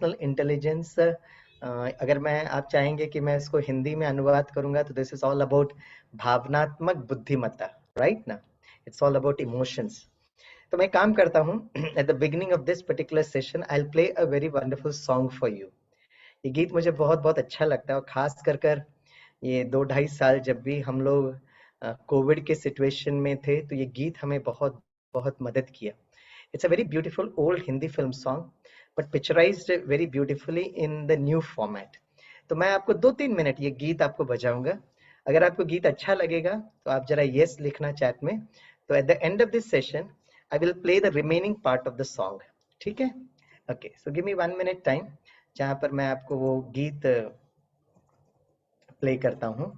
Emotional intelligence, अगर मैं आप चाहेंगे कि मैं इसको हिंदी में अनुवाद करूंगा तो दिस इज ऑल अबाउट भावनात्मक बुद्धिमत्ता, राइट ना? It's all about emotions. तो मैं काम करता हूँ, at the beginning of this particular session I will play a very wonderful song for you. ये गीत मुझे बहुत बहुत अच्छा लगता है, और खास कर ये 2-2.5 साल जब भी हम लोग कोविड के सिचुएशन में थे, तो ये गीत हमें बहुत बहुत मदद किया। It's a very beautiful old Hindi film song, but picturised very beautifully in the new format. तो मैं आपको 2-3 मिनट ये गीत आपको बजाऊंगा। अगर आपको गीत अच्छा लगेगा तो आप जरा यस लिखना चैट में। तो at the end of this session I will play the remaining part of the song, ठीक है? Okay, so give me 1 minute time, जहां पर मैं आपको वो गीत प्ले करता हूँ।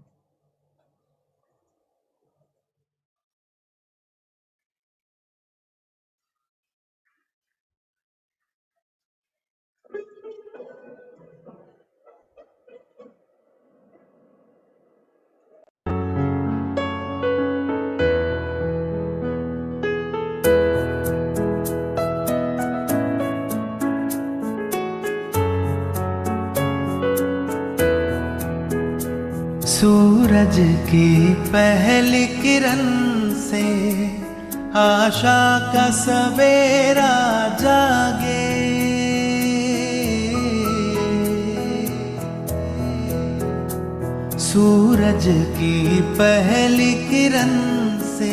सूरज की पहली किरण से आशा का सवेरा जागे, सूरज की पहली किरण से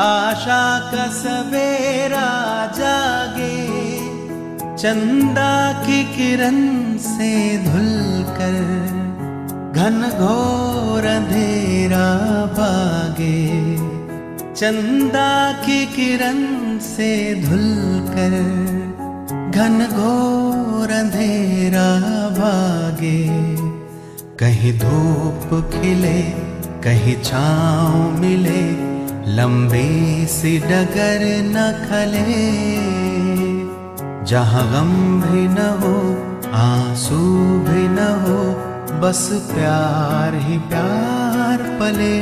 आशा का सवेरा जागे, चंदा की किरण से धुलकर घन घोर अंधेरा भागे, चंदा की किरण से धुलकर घन घोर अंधेरा भागे, कहीं धूप खिले कहीं छाँव मिले, लंबी सी डगर न खले, जहाँ गम भी न हो आंसू भी न हो, बस प्यार ही प्यार पले।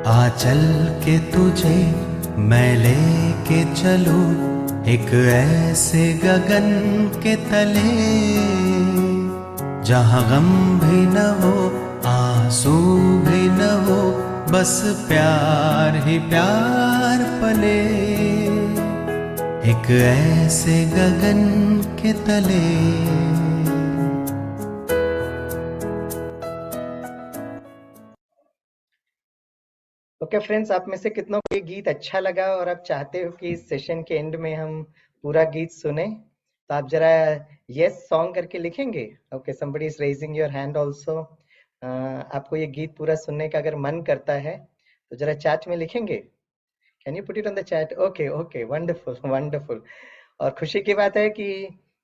आ चल के तुझे मैं लेके चलूं एक ऐसे गगन के तले, जहाँ गम भी न हो आंसू भी न हो, बस प्यार ही प्यार पले, एक ऐसे गगन के तले। ओके फ्रेंड्स, आप में से कितनों को ये गीत अच्छा लगा और आप चाहते हो कि इस सेशन के एंड में हम पूरा गीत सुने? तो आप जरा यस सॉन्ग करके लिखेंगे। Okay, somebody is raising your hand also. आपको ये गीत पूरा सुनने का अगर मन करता है तो जरा चैट में लिखेंगे। Can you put it on the chat? Okay okay, wonderful wonderful. और खुशी की बात है कि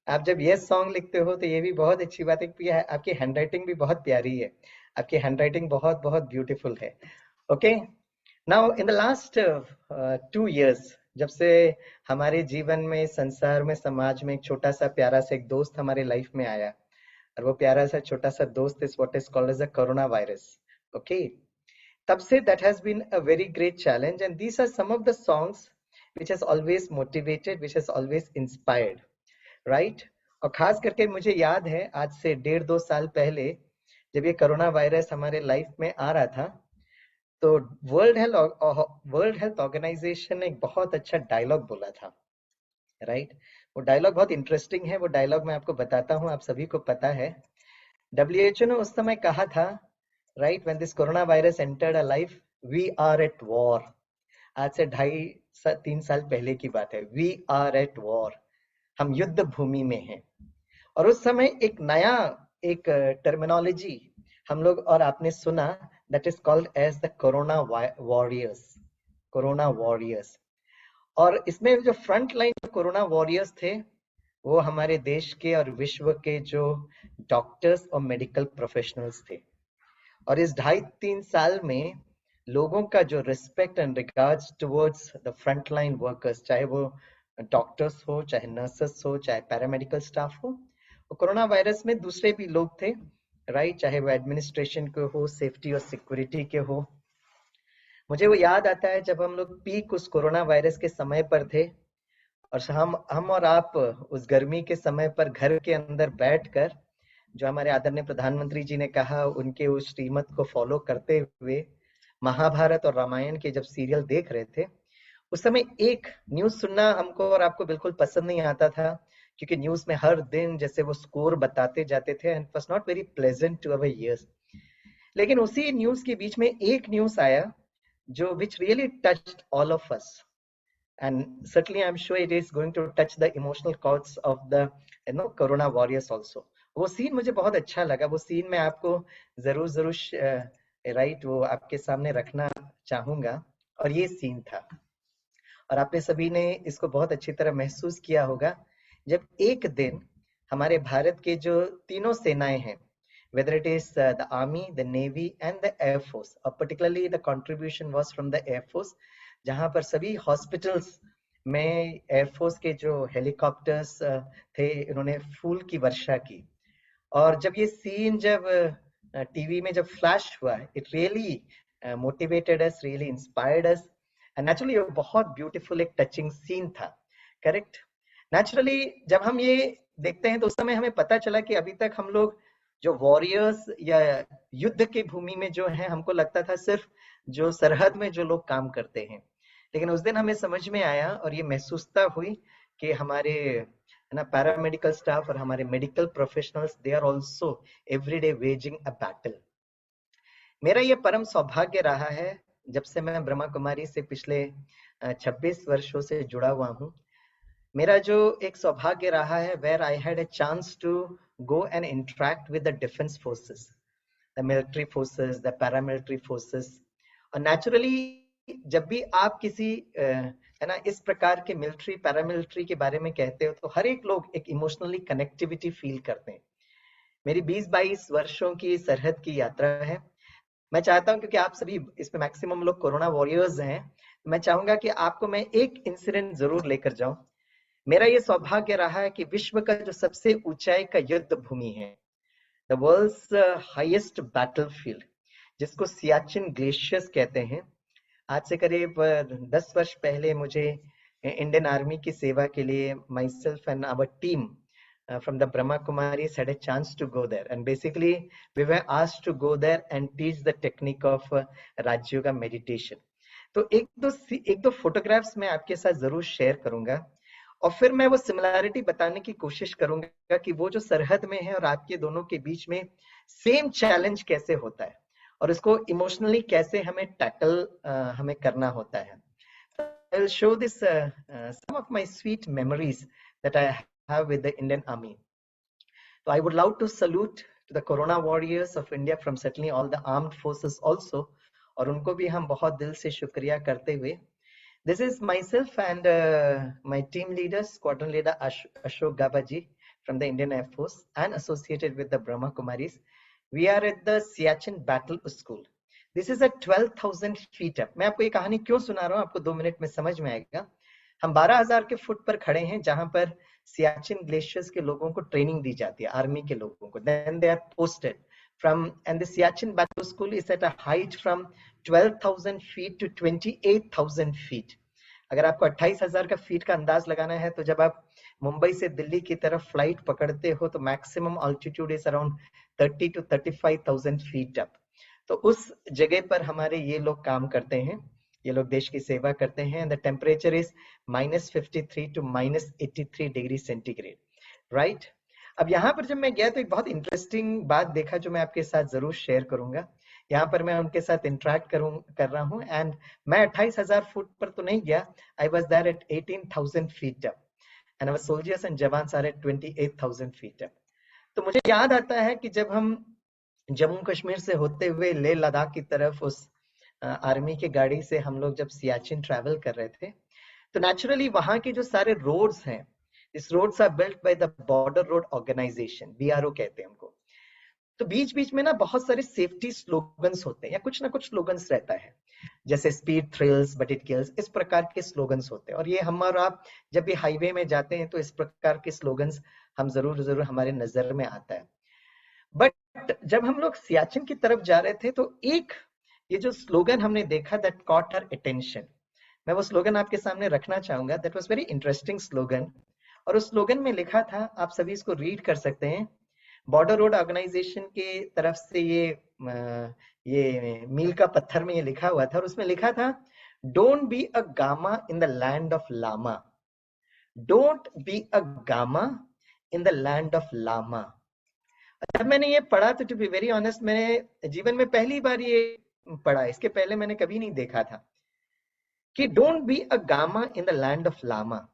आप जब यस सॉन्ग लिखते हो तो ये भी बहुत अच्छी बात है कि आपकी हैंडराइटिंग भी बहुत प्यारी है। आपकी हैंडराइटिंग बहुत बहुत ब्यूटीफुल है। Okay, now in the last 2 years, जब से हमारे जीवन में, संसार में, समाज में एक छोटा सा प्यारा सा एक दोस्त हमारे लाइफ में आया, और वो प्यारा सा छोटा सा दोस्त is what is called as the corona virus. Okay, तब से that has been a very great challenge, and these are some of the songs which has always motivated, which has always inspired, right? और खास करके मुझे याद है आज से 1.5-2 साल पहले जब ये कोरोना वायरस हमारे लाइफ में आ रहा था, तो वर्ल्ड हेल्थ ऑर्गेनाइजेशन ने एक बहुत अच्छा डायलॉग बोला था, राइट? वो डायलॉग बहुत इंटरेस्टिंग है। वो डायलॉग मैं आपको बताता हूँ, आप सभी को पता है। WHO ने उस समय कहा था, right, when this corona virus entered a life, we are at war. आज से 2.5-3 साल पहले की बात है। वी आर एट वॉर, हम युद्ध भूमि में हैं। और उस समय एक नया एक टर्मिनोलॉजी हम लोग और आपने सुना, that is called as the corona warriors. Corona warriors. और इसमें जो फ्रंट लाइन कोरोना वॉरियर्स थे, वो हमारे देश के और विश्व के जो डॉक्टर्स और मेडिकल प्रोफेशनल्स थे। और इस 2.5-3 साल में लोगों का जो respect and regards towards the front line workers, चाहे वो डॉक्टर्स हो, चाहे नर्सेस हो, चाहे पैरामेडिकल स्टाफ हो, और कोरोना वायरस में दूसरे भी लोग थे, राइट, चाहे वो एडमिनिस्ट्रेशन के हो, सेफ्टी और सिक्योरिटी के हो। मुझे वो याद आता है जब हम लोग पीक उस कोरोना वायरस के समय पर थे, और हम और आप उस गर्मी के समय पर घर के अंदर बैठकर, जो हमारे आदरणीय प्रधानमंत्री जी ने कहा, उनके उस श्रीमत को फॉलो करते हुए महाभारत और रामायण के जब सीरियल देख रहे थे, उस समय एक न्यूज सुनना हमको और आपको बिल्कुल पसंद नहीं आता था, क्योंकि न्यूज में हर दिन जैसे वो स्कोर बताते जाते थे and was not very pleasant to our ears. लेकिन उसी न्यूज के बीच में एक न्यूज आया जो which really touched all of us, and certainly I'm sure it is going to touch the emotional chords of the corona warriors also. वो scene मुझे बहुत अच्छा लगा। वो सीन मैं आपको जरूर जरूर राइट वो आपके सामने रखना चाहूंगा। और ये सीन था, और आपने सभी ने इसको बहुत अच्छी तरह महसूस किया होगा, जब एक दिन हमारे भारत के जो तीनों सेनाएं हैं, whether it is the army, the navy and the air force, or particularly the contribution was from the air force, जहां पर सभी हॉस्पिटल्स में एयरफोर्स के जो हेलीकॉप्टर्स थे, इन्होंने फूल की वर्षा की। और जब ये सीन जब टीवी में जब फ्लैश हुआ, it really motivated us, really inspired us, and naturally बहुत ब्यूटीफुल एक टचिंग सीन था। करेक्ट। नेचुरली जब हम ये देखते हैं तो उस समय हमें पता चला कि अभी तक हम लोग जो वॉरियर्स या युद्ध की भूमि में जो है, हमको लगता था सिर्फ जो सरहद में जो लोग काम करते हैं। लेकिन उस दिन हमें समझ में आया और ये महसूसता हुई कि हमारे ना पैरामेडिकल स्टाफ और हमारे medical professionals, they are also everyday waging a battle. मेरा ये परम सौभाग्य रहा है, जब से मैं ब्रह्मा कुमारी से पिछले 26 वर्षों से जुड़ा हुआ हूँ, मेरा जो एक सौभाग्य रहा है, where I had a chance to go and interact with the defence forces, the military forces, the paramilitary forces. और नेचुरली जब भी आप किसी है ना इस प्रकार के मिलिट्री पैरामिलिट्री के बारे में कहते हो, तो हर एक लोग एक इमोशनली कनेक्टिविटी फील करते हैं। मेरी 20-22 वर्षों की सरहद की यात्रा है। मैं चाहता हूं, क्योंकि आप सभी इसमें मैक्सिमम लोग कोरोना वॉरियर्स हैं, मैं चाहूंगा कि आपको मैं एक इंसिडेंट जरूर लेकर जाऊं। मेरा ये सौभाग्य रहा है कि विश्व का जो सबसे ऊंचाई का युद्ध भूमि है, द वर्ल्ड्स हाईएस्ट बैटलफील्ड, जिसको सियाचिन ग्लेशियर्स कहते हैं, आज से करीब 10 वर्ष पहले मुझे इंडियन आर्मी की सेवा के लिए myself and our team from the Brahma Kumaris had a chance to go there, and basically we were asked to go there and teach the technique of Raj Yoga meditation. तो एक दो photographs मैं आपके साथ जरूर share करूंगा, और फिर मैं वो सिमिलैरिटी बताने की कोशिश करूंगा कि वो जो सरहद में है और आपके दोनों के बीच में सेम चैलेंज कैसे होता है, और इसको इमोशनली कैसे हमें टैकल हमें करना होता है। I will show this some of my sweet memories that I have with the Indian Army. So I would love to salute to the Corona warriors of India from certainly all the armed forces also, और उनको भी हम बहुत दिल से शुक्रिया करते हुए, this is myself and my team leader, squadron leader Ashok Gabaji from the Indian Air Force and associated with the Brahma Kumaris. We are at the Siachen Battle School. This is at 12,000 feet up. मैं आपको ये कहानी क्यों सुना रहा हूँ, आपको 2 minute में समझ में आएगा। हम 12,000 के फुट पर खड़े हैं, जहां पर सियाचिन ग्लेशियर्स के लोगों को ट्रेनिंग दी जाती है, आर्मी के लोगों को। Then they are posted from, and the Siachen Battle School is at a height from 12,000 feet to 28,000 feet. अगर आपको 28,000 का फीट का अंदाज लगाना है, तो जब आप मुंबई से दिल्ली की तरफ फ्लाइट पकड़ते हो, तो maximum altitude is around 30 to 35,000 feet up. तो उस जगह पर हमारे ये लोग काम करते हैं, ये लोग देश की सेवा करते हैं। The temperature is -53 to -83 degree centigrade, right. अब यहाँ पर जब मैं गया तो एक बहुत इंटरेस्टिंग बात देखा, जो मैं आपके साथ जरूर शेयर करूंगा। यहाँ पर मैं उनके साथ इंटरेक्ट कर रहा हूँ, एंड मैं 28,000 फुट पर तो नहीं गया। I was there at 18,000 feet up, and our soldiers and jawans are at 28,000 feet up. तो मुझे याद आता है कि जब हम जम्मू कश्मीर से होते हुए लेह लद्दाख की तरफ उस आर्मी की गाड़ी से हम लोग जब सियाचिन ट्रैवल कर रहे थे, तो नेचुरली वहां के जो सारे रोड्स हैं, इस roads are built by the border road organisation, BRO कहते हैं उनको। तो बीच बीच में ना बहुत सारे सेफ्टी स्लोगन्स होते हैं, या कुछ ना कुछ स्लोगन्स रहता है, जैसे speed thrills but it kills, इस प्रकार के स्लोगन्स होते हैं। और ये हम और आप जब भी हाईवे में जाते हैं, तो इस प्रकार के स्लोगन्स हम जरूर हमारे नजर में आता है। बट जब हम लोग सियाचिन की तरफ जा रहे थे, तो एक ये जो स्लोगन हमने देखा, दैट कॉट आवर अटेंशन। मैं वो स्लोगन आपके सामने रखना चाहूंगा। That was very interesting slogan. और उस स्लोगन में लिखा था, आप सभी इसको रीड कर सकते हैं। बॉर्डर रोड ऑर्गेनाइजेशन के तरफ से ये मील का पत्थर में ये लिखा हुआ था, और उसमें लिखा था, don't be a gama in the land of lama, don't be a gama in the land of lama. जब मैंने ये पढ़ा तो टू बी वेरी ऑनेस्ट, मैंने जीवन में पहली बार ये पढ़ा, इसके पहले मैंने कभी नहीं देखा था कि don't be a gama in the land of lama.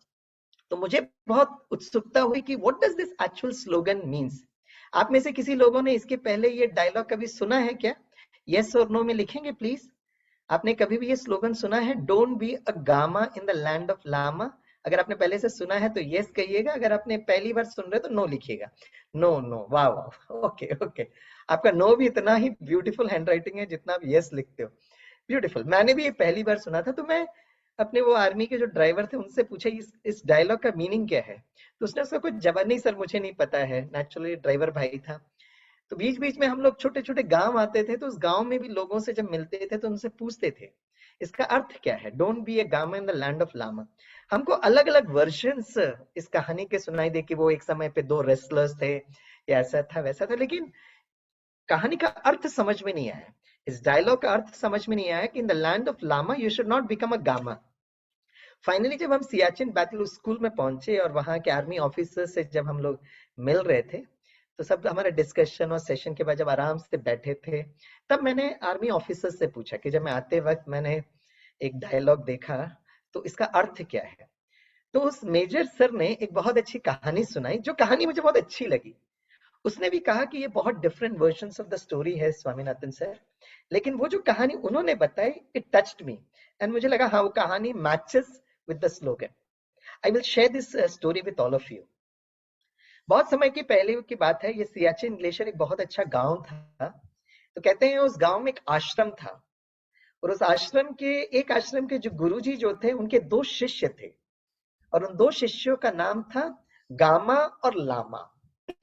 तो मुझे बहुत उत्सुकता हुई कि what does this actual slogan means. आप में से किसी लोगों ने इसके पहले ये डायलॉग कभी सुना है क्या? यस और नो में लिखेंगे प्लीज। आपने कभी भी ये स्लोगन सुना है, don't be a gama in the land of lama? अगर आपने पहले से सुना है तो यस कहिएगा, अगर आपने पहली बार सुन रहे तो नो लिखिएगा। नो नो, वाह वाह, ओके ओके। आपका नो भी इतना ही ब्यूटीफुल हैंडराइटिंग है जितना आप यस लिखते हो। ब्यूटीफुल। मैंने भी ये पहली बार सुना था, तो मैं अपने वो आर्मी के जो ड्राइवर थे उनसे पूछा इस डायलॉग का मीनिंग क्या है। तो उसने उसका कुछ जवाब, नहीं सर मुझे नहीं पता है, नेचुरली ड्राइवर भाई था। तो बीच बीच में हम लोग छोटे छोटे गांव आते थे, तो उस गांव में भी लोगों से जब मिलते थे तो उनसे पूछते थे इसका अर्थ क्या है, don't be a gama in the land of lama. हमको अलग अलग वर्जन्स इस कहानी के सुनाई दे कि वो एक समय पे दो रेसलर्स थे, या ऐसा था वैसा था, लेकिन कहानी का अर्थ समझ में नहीं आया। इस डायलॉग का अर्थ समझ में नहीं आया कि in the land of lama you should not become a gama. Finally जब हम सियाचिन बैटल स्कूल में पहुंचे और वहां के आर्मी ऑफिसर से जब हम लोग मिल रहे थे, तो सब हमारे डिस्कशन और सेशन के बाद जब आराम से बैठे थे, तब मैंने आर्मी ऑफिसर से पूछा कि जब मैं आते वक्त मैंने एक डायलॉग देखा तो इसका अर्थ क्या है। तो उस मेजर सर ने एक बहुत अच्छी कहानी सुनाई, जो कहानी मुझे बहुत अच्छी लगी। उसने भी कहा कि ये बहुत different versions of the story है स्वामीनाथन सर, लेकिन वो जो कहानी उन्होंने बताई, इट टच्ड मी, एंड मुझे लगा हाँ वो कहानी matches with the slogan. I will share this story with all of you. बहुत समय की पहले की बात है, ये सियाचिन ग्लेशियर एक बहुत अच्छा गांव था। तो कहते हैं उस गांव में एक आश्रम था, और उस आश्रम के जो गुरुजी जो थे, उनके दो शिष्य थे, और उन दो शिष्यों का नाम था गामा और लामा।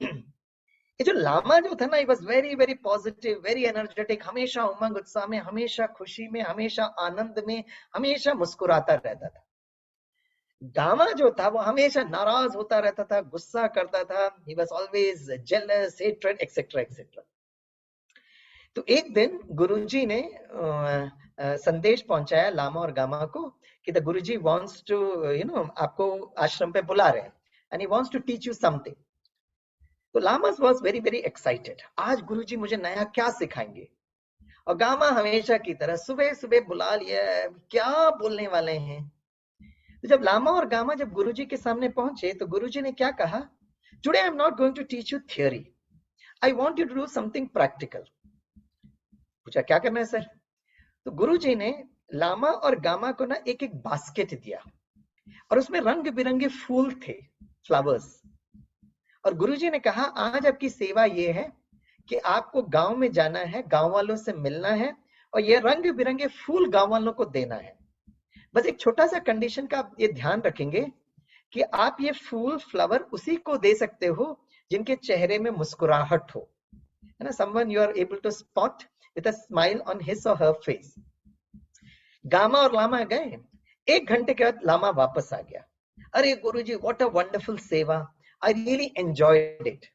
ये जो लामा जो था ना, he was very very positive, very energetic, हमेशा उमंग उत्साह में, हमेशा खुशी में, हमेशा आनंद में, हमेशा मुस्कुराता रहता था। गामा जो था वो हमेशा नाराज होता रहता था, गुस्सा करता था, he was always jealous, hatred, etcetera etcetera. तो एक दिन गुरुजी ने संदेश पहुंचाया लामा और गामा को कि द गुरुजी वांट्स टू आपको आश्रम पे बुला रहे हैं, and he wants to teach you something. तो lamas was very very excited, आज गुरुजी मुझे नया क्या सिखाएंगे। और गामा हमेशा की तरह सुबह सुबह बुला लिया, क्या बोलने वाले हैं। तो जब लामा और गामा जब गुरुजी के सामने पहुंचे तो गुरुजी ने क्या कहा, today I am not going to teach you theory, I want you to do something practical. पूछा क्या करना है सर? तो गुरुजी ने लामा और गामा को ना एक एक बास्केट दिया, और उसमें रंग बिरंगे फूल थे, फ्लावर्स। और गुरुजी ने कहा आज आपकी सेवा ये है कि आपको गांव में जाना है, गांव वालों से मिलना है, और ये रंग बिरंगे फूल गांव वालों को देना है। बस एक छोटा सा कंडीशन का आप ये ध्यान रखेंगे कि आप ये फूल फ्लावर उसी को दे सकते हो जिनके चेहरे में मुस्कुराहट हो, है ना, someone you are able to spot with a smile on his or her face. Gamma और लामा गए, एक घंटे के बाद लामा वापस आ गया। अरे गुरुजी व्हाट अ वंडरफुल सेवा, आई रियली एंजॉयड इट।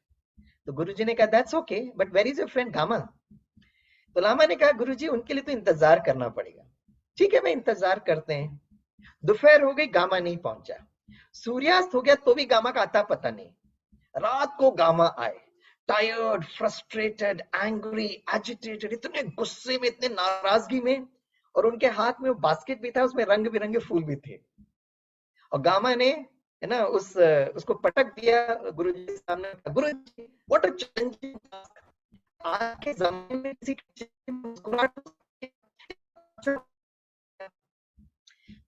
तो गुरुजी ने कहा that's okay, but where is your friend Gama? तो लामा ने कहा गुरुजी उनके लिए तो इंतजार करना पड़ेगा। ठीक है, मैं इंतजार करते हैं। दोपहर हो गई, गामा नहीं पहुंचा। सूर्यास्त हो गया तो भी गामा का आता पता नहीं। रात को गामा आए, टायर्ड, फ्रस्ट्रेटेड, एंग्री, एजिटेटेड, इतने गुस्से में, इतने नाराजगी में, और उनके हाथ में वो बास्केट भी था, उसमें रंग बिरंगे फूल भी थे। और गामा ने, है ना, उसको पटक दिया गुरुजी के सामने। गुरुजी व्हाट अ चैलेंजिंग टास्क, आज के जमाने में किसी की मुस्कुराहट।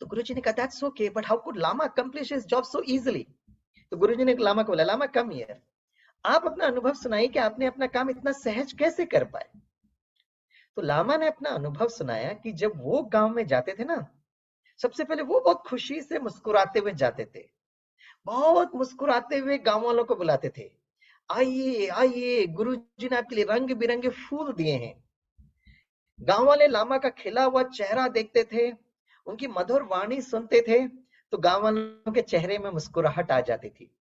तो गुरुजी ने कहा that's okay, but how could Lama accomplish his job so easily? तो गुरुजी ने लामा को बोला, लामा कम हियर, आप अपना अनुभव सुनाइए कि आपने अपना काम इतना सहज कैसे कर पाए। तो लामा ने अपना अनुभव सुनाया कि जब वो गांव में जाते थे ना, सबसे पहले वो बहुत खुशी से मुस्कुराते हुए जाते थे, बहुत मुस्कुराते हुए गांव वालों को बुलाते थे, आइए आइए, गुरुजी ने आपके लिए रंग बिरंगे फूल दिए हैं। गांव वाले लामा का खिला हुआ चेहरा देखते थे, उनकी मधुर वाणी सुनते थे तो गांव वालों के चेहरे में मुस्कुराहट आ जाती थी।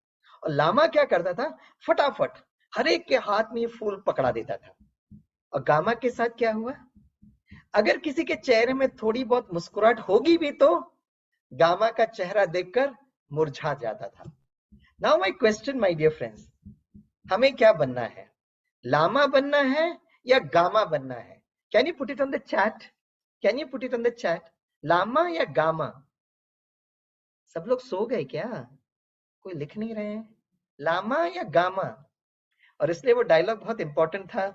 और लामा क्या करता था, फटाफट हर एक के हाथ में ये फूल पकड़ा देता था। और गामा के साथ क्या हुआ, अगर किसी के चेहरे में थोड़ी बहुत मुस्कुराहट होगी भी तो गामा का चेहरा देखकर मुरझा जाता था। Now my question my dear friends, हमें क्या बनना है, लामा बनना है या गामा बनना है? Can you put it on the chat, can you put it on the chat, Lama या गामा? सब लोग सो गए क्या, कोई लिख नहीं रहे हैं, लामा या गामा? और इसलिए वो डायलॉग बहुत इंपॉर्टेंट था,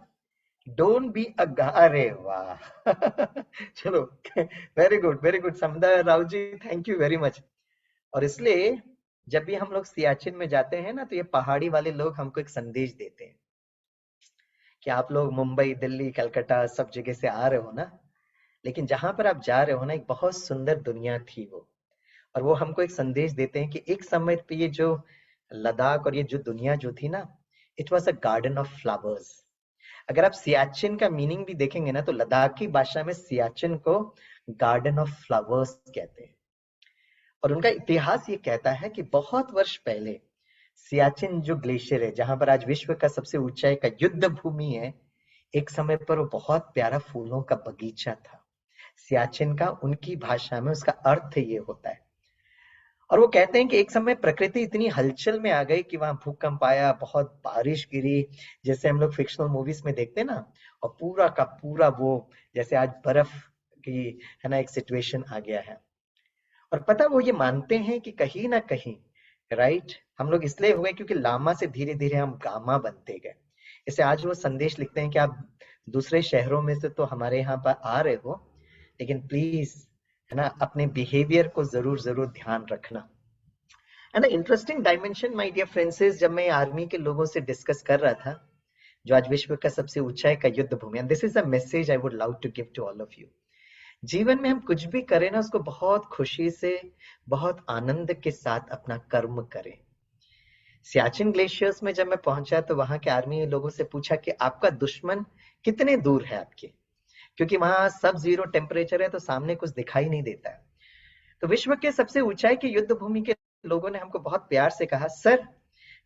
डोंट बी अ, अरे वाह चलो very good Samda Rao ji, thank you very much. और इसलिए जब भी हम लोग सियाचिन में जाते हैं ना, तो ये पहाड़ी वाले लोग हमको एक संदेश देते हैं कि आप लोग मुंबई, दिल्ली, कलकत्ता सब जगह से आ रहे हो ना, लेकिन जहां पर आप जा रहे हो ना, एक बहुत सुंदर दुनिया थी वो। और वो हमको एक संदेश देते हैं कि एक समय पे ये जो लद्दाख और ये जो दुनिया जो थी ना, it was a garden of flowers. अगर आप सियाचिन का मीनिंग भी देखेंगे ना, तो लद्दाखी भाषा में सियाचिन को गार्डन ऑफ फ्लावर्स कहते हैं। और उनका इतिहास ये कहता है कि बहुत वर्ष पहले सियाचिन जो ग्लेशियर है, जहां पर आज विश्व का सबसे ऊंचाई का युद्ध भूमि है, एक समय पर वो बहुत प्यारा फूलों का बगीचा था। सियाचिन का उनकी भाषा में उसका अर्थ ये होता है। और वो कहते हैं कि एक समय प्रकृति इतनी हलचल में आ गई कि वहां भूकंप आया, बहुत बारिश गिरी, जैसे हम लोग फिक्शनल मूवीज में देखते हैं ना, और पूरा का पूरा वो जैसे आज बर्फ की है ना एक सिचुएशन आ गया है। और पता वो ये मानते हैं कि कहीं ना कहीं, राइट, हम लोग इसलिए हुए क्योंकि लामा से धीरे धीरे हम गामा बनते गए। इसे आज वो संदेश लिखते हैं कि आप दूसरे शहरों में से तो हमारे यहाँ पर आ रहे हो, लेकिन प्लीज है ना अपने बिहेवियर को जरूर जरूर ध्यान रखना। And interesting dimension my dear friends is, जब मैं आर्मी के लोगों से डिस्कस कर रहा था, जो आज विश्व का सबसे ऊंचाई का युद्ध भूमि, and this is a message I would love to give to all of you. जीवन में हम कुछ भी करें ना, उसको बहुत खुशी से, बहुत आनंद के साथ अपना कर्म करें। सियाचिन ग्लेशियर्स में जब मैं पहुंचा तो वहां के आर्मी लोगों से पूछा कि आपका दुश्मन कितने दूर है आपके, क्योंकि वहां सब जीरो टेम्परेचर है तो सामने कुछ दिखाई नहीं देता है। तो विश्व के सबसे ऊंचाई के युद्ध भूमि के लोगों ने हमको बहुत प्यार से कहा, सर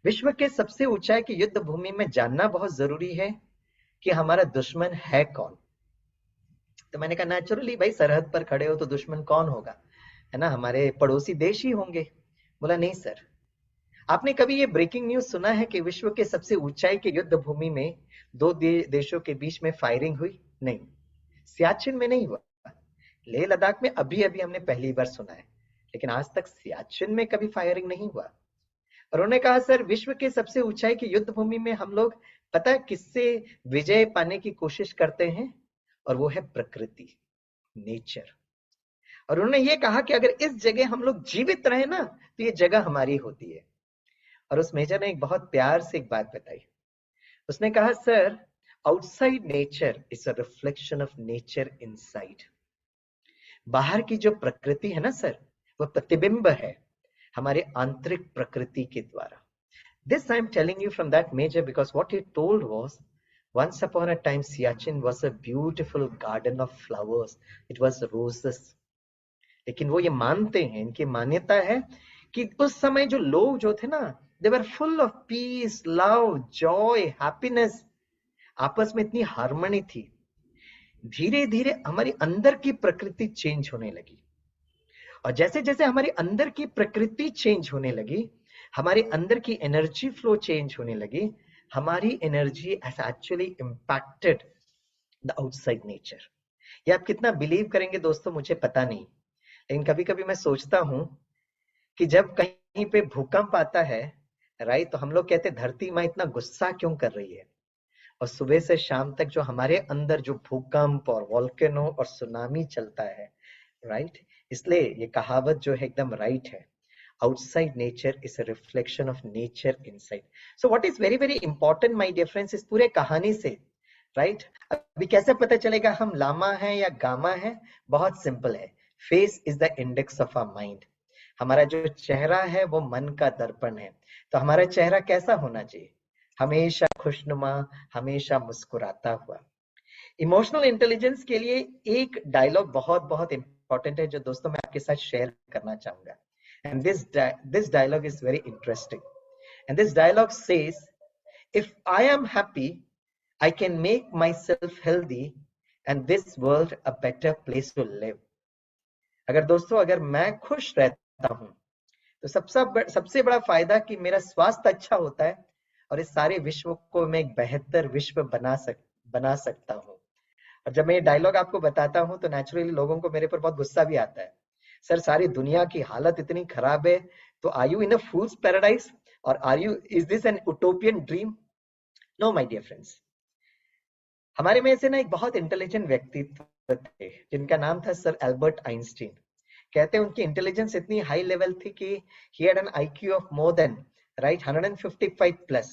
विश्व के सबसे ऊंचाई की युद्ध भूमि में जानना बहुत जरूरी है कि हमारा दुश्मन है कौन। तो मैंने कहा नेचुरली भाई, सरहद पर खड़े हो तो दुश्मन कौन होगा, है ना, हमारे पड़ोसी देश ही होंगे। बोला नहीं सर, आपने कभी ये ब्रेकिंग न्यूज सुना है कि विश्व के सबसे ऊंचाई के युद्ध भूमि में दो देशों के बीच में फायरिंग हुई? नहीं, सियाचिन में नहीं हुआ। लेह लद्दाख में अभी अभी हमने पहली बार सुना है, लेकिन आज तक सियाचिन में कभी फायरिंग नहीं हुआ। और उन्होंने कहा सर विश्व के सबसे ऊंचाई की युद्ध भूमि में हम लोग पता है किससे विजय पाने की कोशिश करते हैं, और वो है प्रकृति, नेचर। और उन्होंने ये कहा कि अगर इस जगह हम लोग जीवित रहे ना, तो ये जगह हमारी होती है। और उस मेजर ने एक बहुत प्यार से एक बात बताई, उसने कहा sir outside nature is a reflection of nature inside. बाहर की जो प्रकृति है ना सर, वो प्रतिबिंब है हमारे आंतरिक प्रकृति के द्वारा। This I am telling you from that major because what he told was, once upon a time Siachen was a beautiful garden of flowers. It was roses. लेकिन वो ये मानते हैं, इनकी मान्यता है कि उस समय जो लोग जो थे ना, they were full of peace, love, joy, happiness. आपस में इतनी हार्मनी थी। धीरे धीरे हमारी अंदर की प्रकृति चेंज होने लगी, और जैसे जैसे हमारी अंदर की प्रकृति चेंज होने लगी, हमारे अंदर की एनर्जी फ्लो चेंज होने लगी, हमारी energy has actually impacted the outside nature. ये आप कितना बिलीव करेंगे दोस्तों मुझे पता नहीं, लेकिन कभी कभी मैं सोचता हूं कि जब कहीं पे भूकंप आता है, राइट, तो हम लोग कहते हैं धरती माँ इतना गुस्सा क्यों कर रही है, और सुबह से शाम तक जो हमारे अंदर जो भूकंप और वोल्केनो और सुनामी चलता है, राइट, इसलिए ये कहावत जो है एकदम राइट है, outside nature is a reflection of nature inside. So what is very very important my dear friends इस पूरे कहानी से, right, अभी कैसे पता चलेगा हम लामा हैं या गामा हैं? बहुत सिंपल है, face is the index of our mind. हमारा जो चेहरा है वो मन का दर्पण है। तो हमारा चेहरा कैसा होना चाहिए? हमेशा खुशनुमा, हमेशा मुस्कुराता हुआ। इमोशनल इंटेलिजेंस के लिए एक डायलॉग बहुत बहुत इंपॉर्टेंट है जो दोस्तों मैं आपके साथ शेयर करना चाहूंगा. And this dialogue is very interesting. And this dialogue says, if I am happy, I can make myself healthy and this world a better place to live. अगर दोस्तों अगर मैं खुश रहता हूं तो सबसे बड़ा फायदा कि मेरा स्वास्थ्य अच्छा होता है और इस सारे विश्व को मैं एक बेहतर विश्व बना सकता हूं. और जब मैं ये डायलॉग आपको बताता हूं तो नेचुरली लोगों को मेरे पर बहुत गुस्सा भी आता है. सर सारी दुनिया की हालत इतनी खराब है तो are you in a fool's paradise और are you is this an utopian dream? No my dear friends. हमारे में से ना एक बहुत इंटेलिजेंट व्यक्तित्व थे जिनका नाम था सर एल्बर्ट आइंस्टीन. कहते हैं उनकी इंटेलिजेंस इतनी हाई लेवल थी कि he had an IQ of more than 155 plus.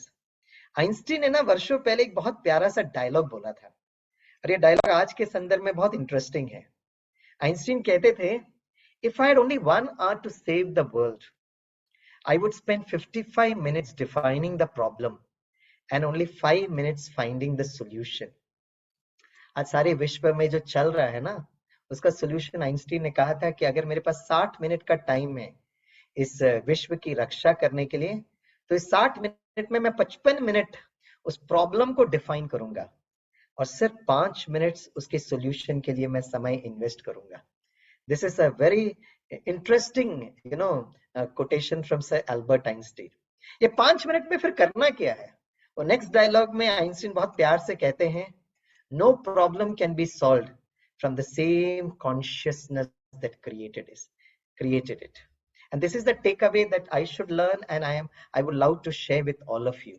Einstein ने ना वर्षों पहले एक बहुत प्यारा सा डायलॉग बोला था और ये डायलॉग आज के संदर्भ में बहुत इंटरेस्टिंग है. आइंस्टीन कहते थे, if I had only 1 hour to save the world, I would spend 55 minutes defining the problem and only 5 minutes finding the solution. आज सारे विश्व में जो चल रहा है ना उसका सोल्यूशन आइंस्टीन ने कहा था कि अगर मेरे पास 60 मिनट का टाइम है इस विश्व की रक्षा करने के लिए तो इस 60 मिनट में मैं 55 मिनट उस प्रॉब्लम को डिफाइन करूंगा और सिर्फ 5 मिनट्स उसके सॉल्यूशन के लिए मैं समय इन्वेस्ट करूंगा. This is a very interesting quotation from sir Albert Einstein. ये 5 मिनट में फिर करना क्या है? और नेक्स्ट डायलॉग में आइंस्टीन बहुत प्यार से कहते हैं, no problem can be solved from the same consciousness that created it. And this is the takeaway that I should learn and I would love to share with all of you.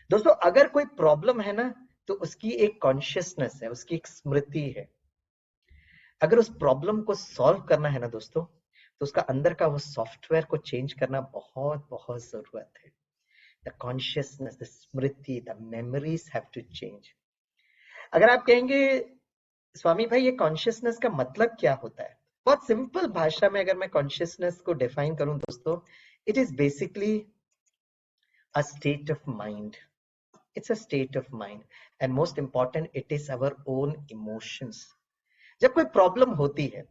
दोस्तों अगर कोई problem है ना तो उसकी एक consciousness है, उसकी एक स्मृति है. अगर उस प्रॉब्लम को सॉल्व करना है ना दोस्तों तो उसका अंदर का वो सॉफ्टवेयर को चेंज करना बहुत बहुत जरूरत है. The consciousness, the smriti, the memories have to change. अगर आप कहेंगे स्वामी भाई ये कॉन्शियसनेस का मतलब क्या होता है, बहुत सिंपल भाषा में अगर मैं कॉन्शियसनेस को डिफाइन करूं दोस्तों, it is basically a state of mind. It's a state of mind and most important it is our own emotions. जब कोई प्रॉब्लम होती है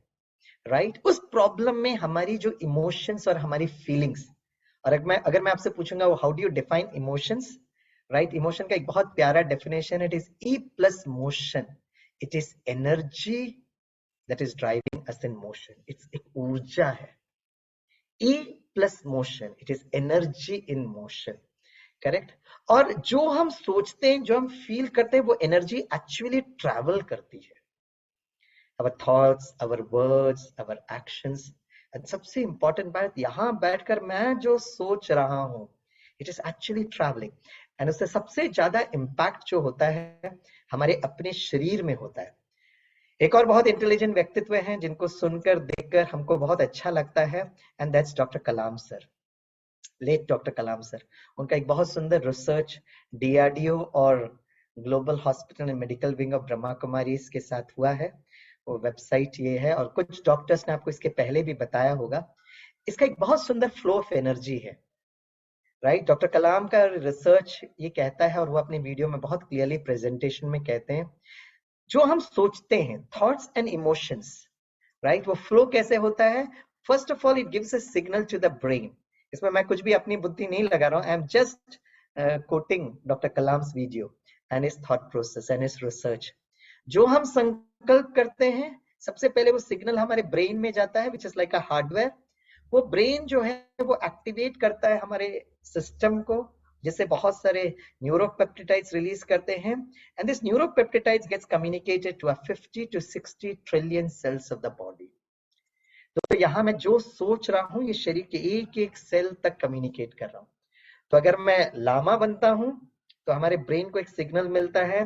राइट, उस प्रॉब्लम में हमारी जो इमोशंस और हमारी फीलिंग्स, और अगर मैं आपसे पूछूंगा how do you define emotions, right, emotion का एक बहुत प्यारा definition, it is E plus motion. It is energy that is driving us in motion. It's एक ऊर्जा है. E plus motion, it is energy in motion. Correct. और जो हम सोचते हैं, जो हम फील करते हैं, वो एनर्जी एक्चुअली ट्रैवल करती है. our thoughts, our words, our actions. And सबसे इंपॉर्टेंट बात, यहाँ बैठकर मैं जो सोच रहा हूँ it is actually travelling. And उससे सबसे ज्यादा इम्पैक्ट जो होता है हमारे अपने शरीर में होता है. एक और बहुत इंटेलिजेंट व्यक्तित्व हैं जिनको सुनकर देखकर हमको बहुत अच्छा लगता है, and that's doctor Kalam sir, late doctor Kalam sir. उनका एक बहुत सुंदर रिसर्च डीआरडीओ और global hospital and medical wing of Brahma Kumari के साथ हुआ है. वो वेबसाइट ये है और कुछ डॉक्टर्स ने आपको इसके पहले भी बताया होगा. इसका एक बहुत सुंदर फ्लो ऑफ एनर्जी है. राइट, डॉक्टर कलाम का रिसर्च ये कहता है और वो अपने वीडियो में बहुत क्लियरली प्रेजेंटेशन में कहते हैं, जो हम सोचते हैं थॉट्स एंड इमोशंस, राइट, वो फ्लो कैसे होता है. First of all it gives a signal to the brain. इसमें मैं कुछ भी अपनी बुद्धि नहीं लगा रहा हूँ, I am just coating doctor Kalam's video and his thought process and his research. जो हम संकल्प करते हैं सबसे पहले वो सिग्नल हमारे ब्रेन में जाता है, which is like a hardware. वो ब्रेन जो है वो एक्टिवेट करता है हमारे सिस्टम को, जिससे बहुत सारे न्यूरोपेप्टिडाइड्स रिलीज करते हैं. And this neuropeptides gets communicated to 50 to 60 trillion cells of the body. तो यहाँ मैं जो सोच रहा हूँ ये शरीर के एक एक सेल तक कम्युनिकेट कर रहा हूँ. तो अगर मैं लामा बनता हूँ तो हमारे ब्रेन को एक सिग्नल मिलता है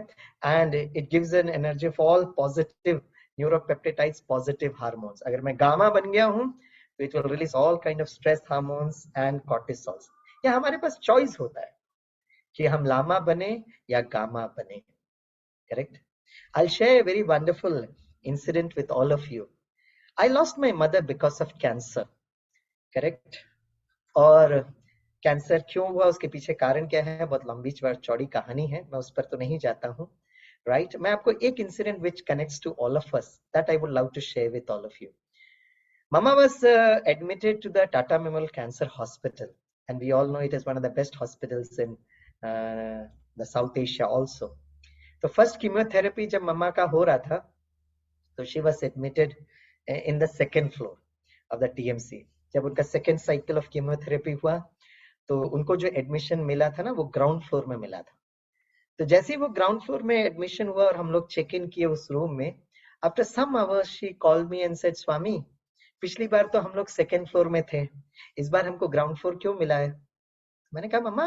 and it gives an energy of all positive neuropeptides, positive hormones. अगर मैं गामा बन गया हूँ तो it will release all kind of stress hormones and cortisols. या हमारे पास चॉइस होता है कि हम लामा बने या गामा बने. Correct. I share a very wonderful incident with all of you. I lost my mother because of cancer. Correct. और कैंसर क्यों हुआ, उसके पीछे कारण क्या है, बहुत लंबी चौड़ी कहानी है, मैं उस पर तो नहीं जाता हूँ. राइट? मैं आपको एक incident which connects to all of us that I would love to share with all of you. Mama was admitted to the Tata Memorial Cancer Hospital, and we all know it is one of the best hospitals in the South Asia also. तो first chemotherapy जब मम्मा का हो रहा था, तो she was admitted in the second floor of the TMC. जब उनका second cycle of chemotherapy हुआ, तो उनको जो एडमिशन मिला था ना, वो ग्राउंड फ्लोर में मिला था. तो जैसे ही वो ग्राउंड फ्लोर में एडमिशन हुआ और हम लोग चेक इन किए उस रूम में, after some hours she called me and said, Swami, पिछली बार तो हम लोग सेकेंड फ्लोर में थे, इस बार हमको ग्राउंड फ्लोर क्यों मिला है? मैंने कहा, मम्मा,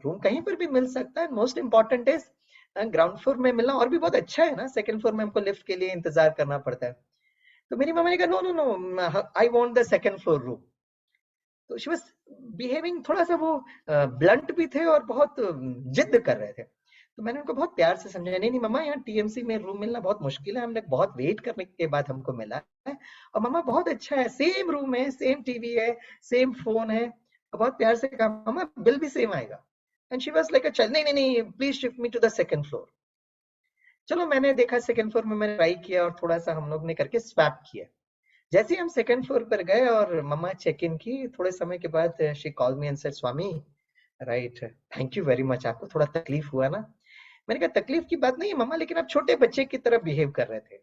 रूम कहीं पर भी मिल सकता है, most important is ground floor में मिलना, और भी बहुत अच्छा है ना, सेकंड फ्लोर में हमको लिफ्ट के लिए इंतजार करना पड़ता है. तो मेरी मम्मा ने कहा, no no no, I want the second floor room. तो शी वाज बिहेविंग, थोड़ा सा वो ब्लंट भी थे और बहुत जिद कर रहे थे. तो मैंने उनको बहुत प्यार से समझाया, नहीं नहीं मम्मा, यहाँ टीएमसी में रूम मिलना बहुत मुश्किल है, हमने बहुत वेट करने के बाद हमको मिला है, और मम्मा बहुत अच्छा है, सेम रूम है, सेम टीवी है, सेम फोन है. बहुत प्यार से कहा, मम्मा बिल भी सेम आएगा. एंड शी वाज लाइक, चल नहीं नहीं नहीं, please shift me to the second floor. चलो, मैंने देखा सेकंड फ्लोर में, मैंने ट्राई किया और थोड़ा सा हम लोग ने करके स्वैप किया. जैसे ही हम सेकंड फ्लोर पर गए और मम्मा चेक इन की, थोड़े समय के बाद she call me and said, Swami, right, thank you very much, आपको थोड़ा तकलीफ हुआ ना? मैंने कहा, तकलीफ की बात नहीं है मम्मा, लेकिन आप छोटे बच्चे की तरह बिहेव कर रहे थे,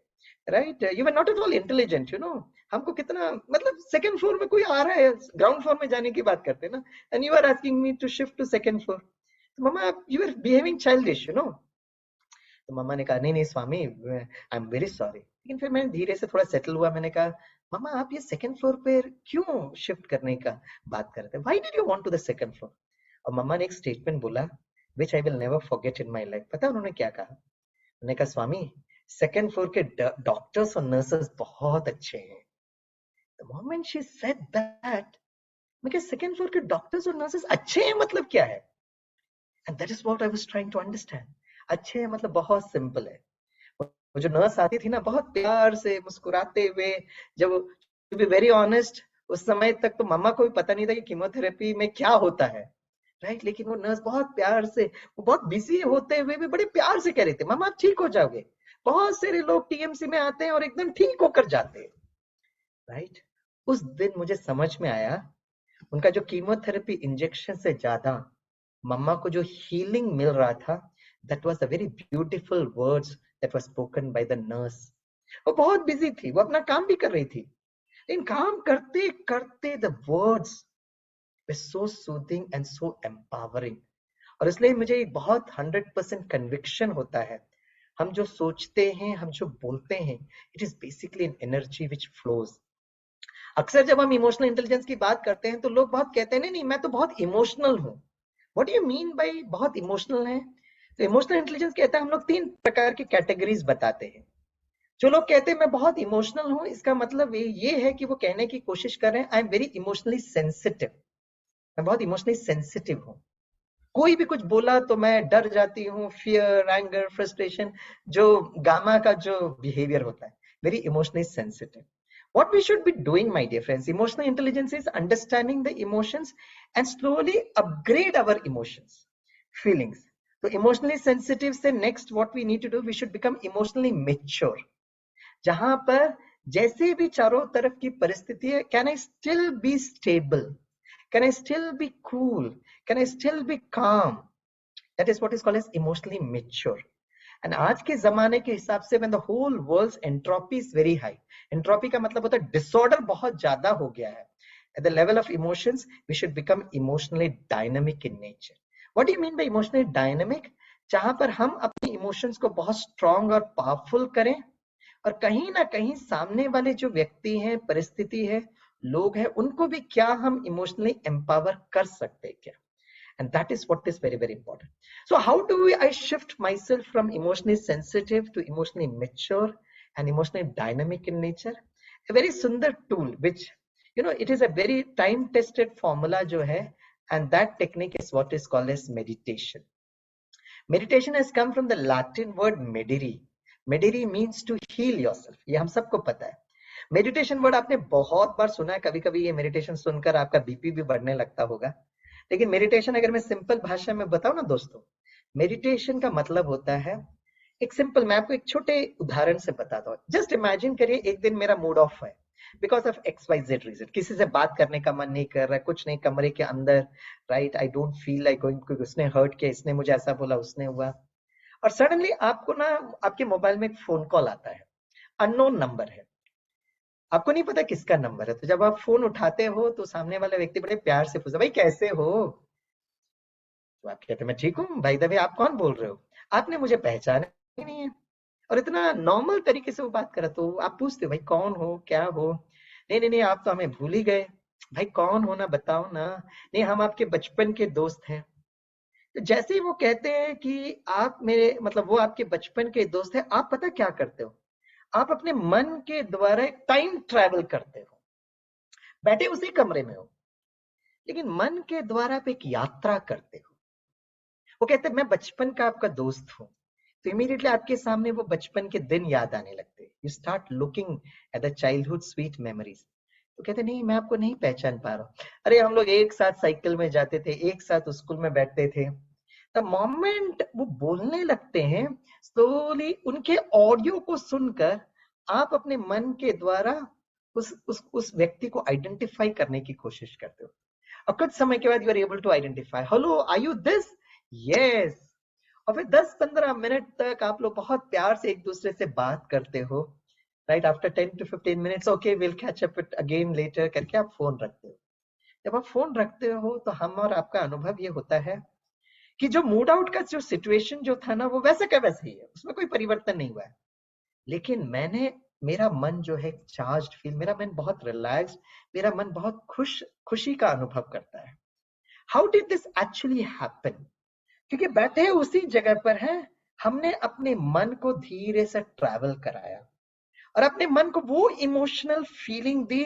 right? You are not at all intelligent, you know. हमको कितना, मतलब सेकंड फ्लोर में कोई आ रहा है, ग्राउंड फ्लोर में जाने की बात करते हैं ना, and you are asking me to shift to second floor. तो mamma, you are behaving childish, you know. तो मम्मा ने कहा, नहीं नहीं Swami, I am very sorry. लेकिन फिर मैं धीरे से थोड़ा सेटल हुआ. मैंने कहा, मम्मा, आप ये सेकंड फ्लोर पे क्यों शिफ्ट करने का बात कर रहे थे? Why did you want to the second floor? और मम्मा ने एक स्टेटमेंट बोला which I will never forget in my life. पता है उन्होंने क्या कहा? उन्होंने कहा, स्वामी, सेकंड फ्लोर के डॉक्टर्स और नर्सेस बहुत अच्छे हैं. The moment she said that, मैं कहा, सेकंड फ्लोर के डॉक्टर्स और नर्सेस अच्छे हैं मतलब क्या है? And that is what I was trying to understand. अच्छे हैं मतलब बहुत सिंपल है. वो जो नर्स आती थी ना, बहुत प्यार से मुस्कुराते हुए, जब, टू बी वेरी ऑनेस्ट, उस समय तक तो मम्मा को भी पता नहीं था कि कीमोथेरेपी में क्या होता है, राइट? लेकिन वो नर्स बहुत प्यार से, वो बहुत बिजी होते हुए भी बड़े प्यार से कह रहे थे, मम्मा आप ठीक हो जाओगे. बहुत सारे लोग टीएमसी में आते हैं और एकदम ठीक होकर जाते हैं, राइट? उस दिन मुझे समझ में आया, उनका जो कीमोथेरेपी इंजेक्शन से ज्यादा मम्मा को जो हीलिंग मिल रहा था, that was a very beautiful words that was spoken by the nurse. वो बहुत बिजी थी, वो अपना काम भी कर रही थी, लेकिन काम करते करते the words were so soothing and so empowering. और इसलिए मुझे एक बहुत 100% कन्विक्शन होता है, हम जो सोचते हैं, हम जो बोलते हैं, it is basically an energy which flows. अक्सर जब हम इमोशनल इंटेलिजेंस की बात करते हैं, तो लोग बहुत कहते हैं, नहीं नहीं मैं तो बहुत इमोशनल हूँ. What do you mean by बहुत इमोशनल है? तो इमोशनल इंटेलिजेंस कहता है, हम लोग 3 प्रकार की कैटेगरीज बताते हैं. जो लोग कहते हैं मैं बहुत इमोशनल हूँ, इसका मतलब ये है कि वो कहने की कोशिश कर रहे हैं, आई एम वेरी इमोशनली सेंसिटिव, मैं बहुत इमोशनली सेंसिटिव हूँ. कोई भी कुछ बोला तो मैं डर जाती हूँ, फियर, एंगर, फ्रस्ट्रेशन, जो गामा का जो बिहेवियर होता है, very emotionally sensitive. What we should be doing, my dear friends, emotional intelligence is understanding the emotions and slowly upgrade our emotions, feelings. So emotionally sensitive से next what we need to do, we should become emotionally mature. जहां पर जैसे भी चारों तरफ की परिस्थिति है, can I still be stable? Can I still be cool? Can I still be calm? That is what is called as emotionally mature. And आज के जमाने के हिसाब से when the whole world's entropy is very high, entropy का मतलब होता है disorder बहुत ज्यादा हो गया है. At the level of emotions, we should become emotionally dynamic in nature. What do you mean by emotionally dynamic? जहां पर हम अपनी emotions को बहुत strong और powerful करें, और कहीं ना कहीं सामने वाले जो व्यक्ति हैं, परिस्थिति है, लोग हैं, उनको भी क्या हम emotionally empower कर सकते हैं क्या? And that is what is very, very important. So how do I shift myself from emotionally sensitive to emotionally mature and emotionally dynamic in nature? A very sundar tool, which, you know, it is a very time tested formula jo hai, and that technique is what is called as meditation. Meditation has come from the Latin word medere. Medere means to heal yourself. ये हम सबको पता है. Meditation word आपने बहुत बार सुना है, कभी कभी ये मेडिटेशन सुनकर आपका बीपी भी बढ़ने लगता होगा. लेकिन मेडिटेशन अगर मैं सिंपल भाषा में बताऊं ना दोस्तों, मेडिटेशन का मतलब होता है एक सिंपल, मैं आपको एक छोटे उदाहरण से बताता हूँ। जस्ट इमेजिन करिए एक दिन मेरा मूड ऑफ है because of X Y Z reason, किसी से बात करने का मन नहीं कर रहा है, कुछ नहीं, कमरे के अंदर, right, I don't feel like going, क्योंकि उसने हर्ट किया, इसने मुझे ऐसा बोला, उसने हुआ। और सडनली आपको ना आपके मोबाइल में एक फोन कॉल आता है, अननोन नंबर है, आपको नहीं पता किसका नंबर है। तो जब आप फोन उठाते हो तो सामने वाला व्यक्ति बड़े प्यार से पूछता, भाई कैसे हो? तो आप कहते, मैं ठीक हूँ भाई। दबे, आप कौन बोल रहे हो? आपने मुझे पहचाना ही नहीं है। और इतना नॉर्मल तरीके से वो बात करा, तो आप पूछते हो, भाई कौन हो, क्या हो? नहीं नहीं नहीं, आप तो हमें भूल ही गए। भाई कौन हो ना, बताओ ना। नहीं, हम आपके बचपन के दोस्त हैं। तो जैसे ही वो कहते हैं कि आप मेरे, मतलब वो आपके बचपन के दोस्त हैं, आप पता क्या करते हो? आप अपने मन के द्वारा एक टाइम ट्रैवल करते हो। बैठे उसी कमरे में हो, लेकिन मन के द्वारा आप एक यात्रा करते हो। वो कहते हैं, मैं बचपन का आपका दोस्त हूँ। तो इमीडिएटली आपके सामने वो बचपन के दिन याद आने लगते हैं। You start looking at the childhood sweet memories. तो कहते, नहीं मैं आपको नहीं पहचान पा रहा हूँ। अरे हम लोग एक साथ साइकिल में जाते थे, एक साथ स्कूल में बैठते थे। द मोमेंट वो बोलने लगते हैं, स्लोली उनके ऑडियो को सुनकर आप अपने मन के द्वारा उस व्यक्ति को आइडेंटिफाई करने की कोशिश करते हो। और कुछ समय के बाद you are able to identify, hello are you this? Yes. और फिर 10-15 मिनट तक आप लोग बहुत प्यार से एक दूसरे से बात करते हो, right? After 10 to 15 minutes, okay will catch up it again later करके आप फोन रखते हो। जब आप फोन रखते हो तो हम और आपका अनुभव ये होता है कि जो मूड आउट का जो सिचुएशन जो था ना, वो वैसे का वैसे ही है, उसमें कोई परिवर्तन नहीं हुआ है। लेकिन मेरा मन जो है चार्ज्ड फील, मेरा मन बहुत रिलैक्स, मेरा मन बहुत खुशी का अनुभव करता है। How did this actually happen? क्योंकि बैठे उसी जगह पर हैं, हमने अपने मन को धीरे से ट्रैवल कराया और अपने मन को वो इमोशनल फीलिंग दी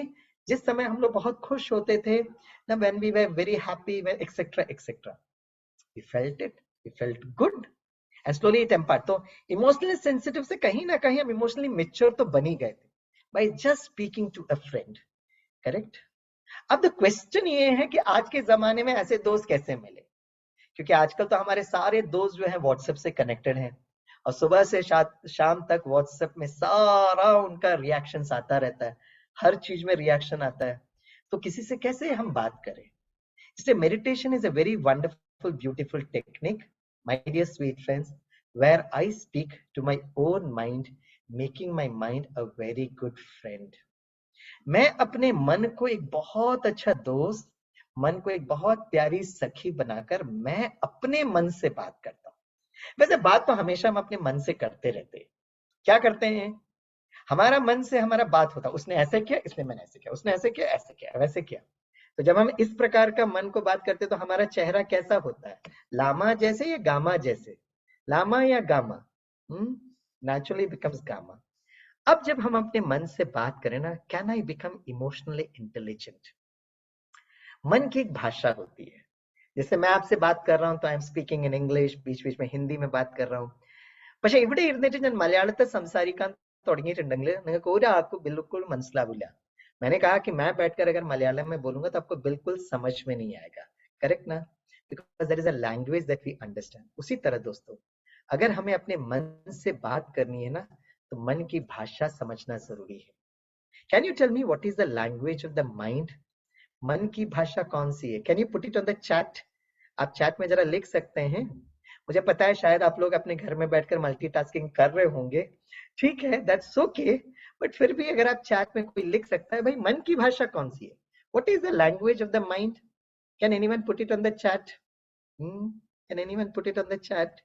जिस समय हम लोग बहुत खुश होते थे ना, when we were very happy, etcetera etcetera, we felt it, we felt good and slowly it impact. तो इमोशनली सेंसिटिव से कहीं ना कहीं हम इमोशनली मेच्योर तो बन ही गए थे by just speaking to a friend, correct? अब द क्वेश्चन ये है कि आज के जमाने में ऐसे दोस्त कैसे मिले? क्योंकि आजकल तो हमारे सारे दोस्त जो है व्हाट्सएप से कनेक्टेड हैं और सुबह से शाम तक व्हाट्सएप में सारा उनका रिएक्शन आता रहता है, हर चीज में रिएक्शन आता है। तो किसी से कैसे हम बात करें? इसलिए meditation is a very wonderful beautiful technique, my dear sweet friends, where I speak to my own mind, making my mind a very good friend. मैं अपने मन को एक बहुत अच्छा दोस्त, मन को एक बहुत प्यारी सखी बनाकर मैं अपने मन से बात करता हूँ। वैसे बात तो हमेशा हम अपने मन से करते रहते हैं। क्या करते हैं? हमारा मन से हमारा बात होता है, उसने ऐसे किया इसलिए मैंने ऐसे किया, उसने ऐसे किया, ऐसे किया, वैसे किया। तो जब हम इस प्रकार का मन को बात करते हैं तो हमारा चेहरा कैसा होता है? लामा जैसे या गामा जैसे? लामा या गामा? Naturally becomes gamma. अब जब हम अपने मन से बात करें ना, can I become emotionally intelligent? मन की एक भाषा होती है। जैसे मैं आपसे बात कर रहा हूं तो I am speaking in English, बीच बीच में हिंदी में बात कर रहा हूं. പക്ഷെ ഇവിടെ ഇരുന്നിട്ട് ഞാൻ മലയാളത്തിൽ സംസാരിക്കാൻ തുടങ്ങിയിട്ടുണ്ടെങ്കിൽ നിങ്ങൾക്ക് ഒരാൾക്കും बिल्कुल മനസ്സിലാവില്ല. मैंने कहा कि मैं बैठकर अगर मलयालम में बोलूंगा तो आपको बिल्कुल समझ में नहीं आएगा, करेक्ट ना? Because there is a language that we understand. उसी तरह दोस्तों, अगर हमें अपने मन से बात करनी है ना, तो मन की भाषा समझना जरूरी है. Can you tell me what is the language of the mind? मन की भाषा कौन सी है? Can you put it on the chat? आप चैट में जरा लिख सकते हैं. मुझे पता है शायद आप लोग अपने घर में बैठकर मल्टीटास्किंग कर रहे होंगे, ठीक है, दैट्स ओके. बट फिर भी अगर आप चैट में कोई लिख सकता है, भाई मन की भाषा कौन सी है? What is the language of the mind? Can anyone put it on the chat? Can anyone put it on the chat?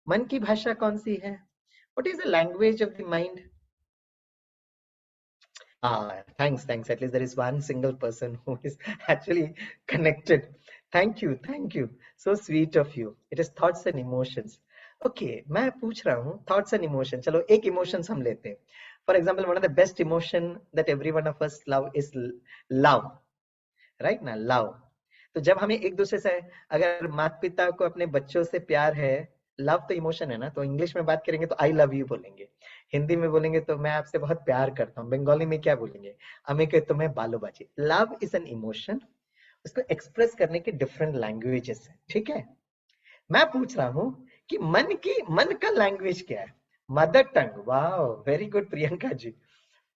मन की भाषा कौन सी है? What is the language of the mind? Thanks. At least there is one single person who is actually connected. Thank you. So sweet of you. It is thoughts and emotions. Okay, मैं पूछ रहा हूँ thoughts and emotions. चलो एक emotions हम लेते हैं. For example, one of the best emotion that every one of us love is love. Right ना? Love. तो जब हमें एक दूसरे से, अगर माता पिता को अपने बच्चों से प्यार है, लव तो इमोशन है ना, तो इंग्लिश में बात करेंगे तो आई लव यू बोलेंगे. हिंदी में बोलेंगे तो मैं आपसे बहुत प्यार करता हूँ. बंगाली में क्या बोलेंगे? हमें के तुम्हें बालो बाजी. Love is an emotion. उसको एक्सप्रेस करने के डिफरेंट लैंग्वेजेस है, ठीक है? मैं पूछ रहा हूँ कि मन का लैंग्वेज क्या है? मदर टंग, वाह, very good Priyanka ji,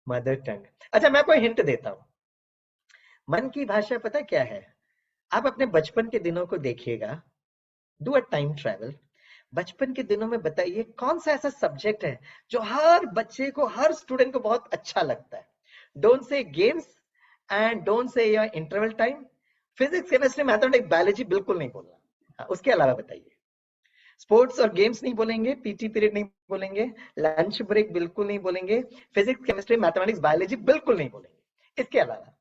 mother tongue. अच्छा, मैं आपको हिंट देता हूँ। मन की भाषा पता क्या है? आप अपने बचपन के दिनों को देखिएगा, डू अ टाइम ट्रैवल। बचपन के दिनों में बताइए कौन सा ऐसा सब्जेक्ट है जो हर बच्चे को, हर स्टूडेंट को बहुत अच्छा लगता है। Don't say games and don't say your interval time. Physics, chemistry, mathematics, biology बिल्कुल नहीं बोलना। हाँ, उसके अलावा बताइए। स्पोर्ट्स और गेम्स नहीं बोलेंगे, पीटी पीरियड नहीं बोलेंगे, लंच ब्रेक बिल्कुल नहीं बोलेंगे, फिजिक्स, केमिस्ट्री, मैथमेटिक्स, बायोलॉजी बिल्कुल नहीं बोलेंगे। इसके अलावा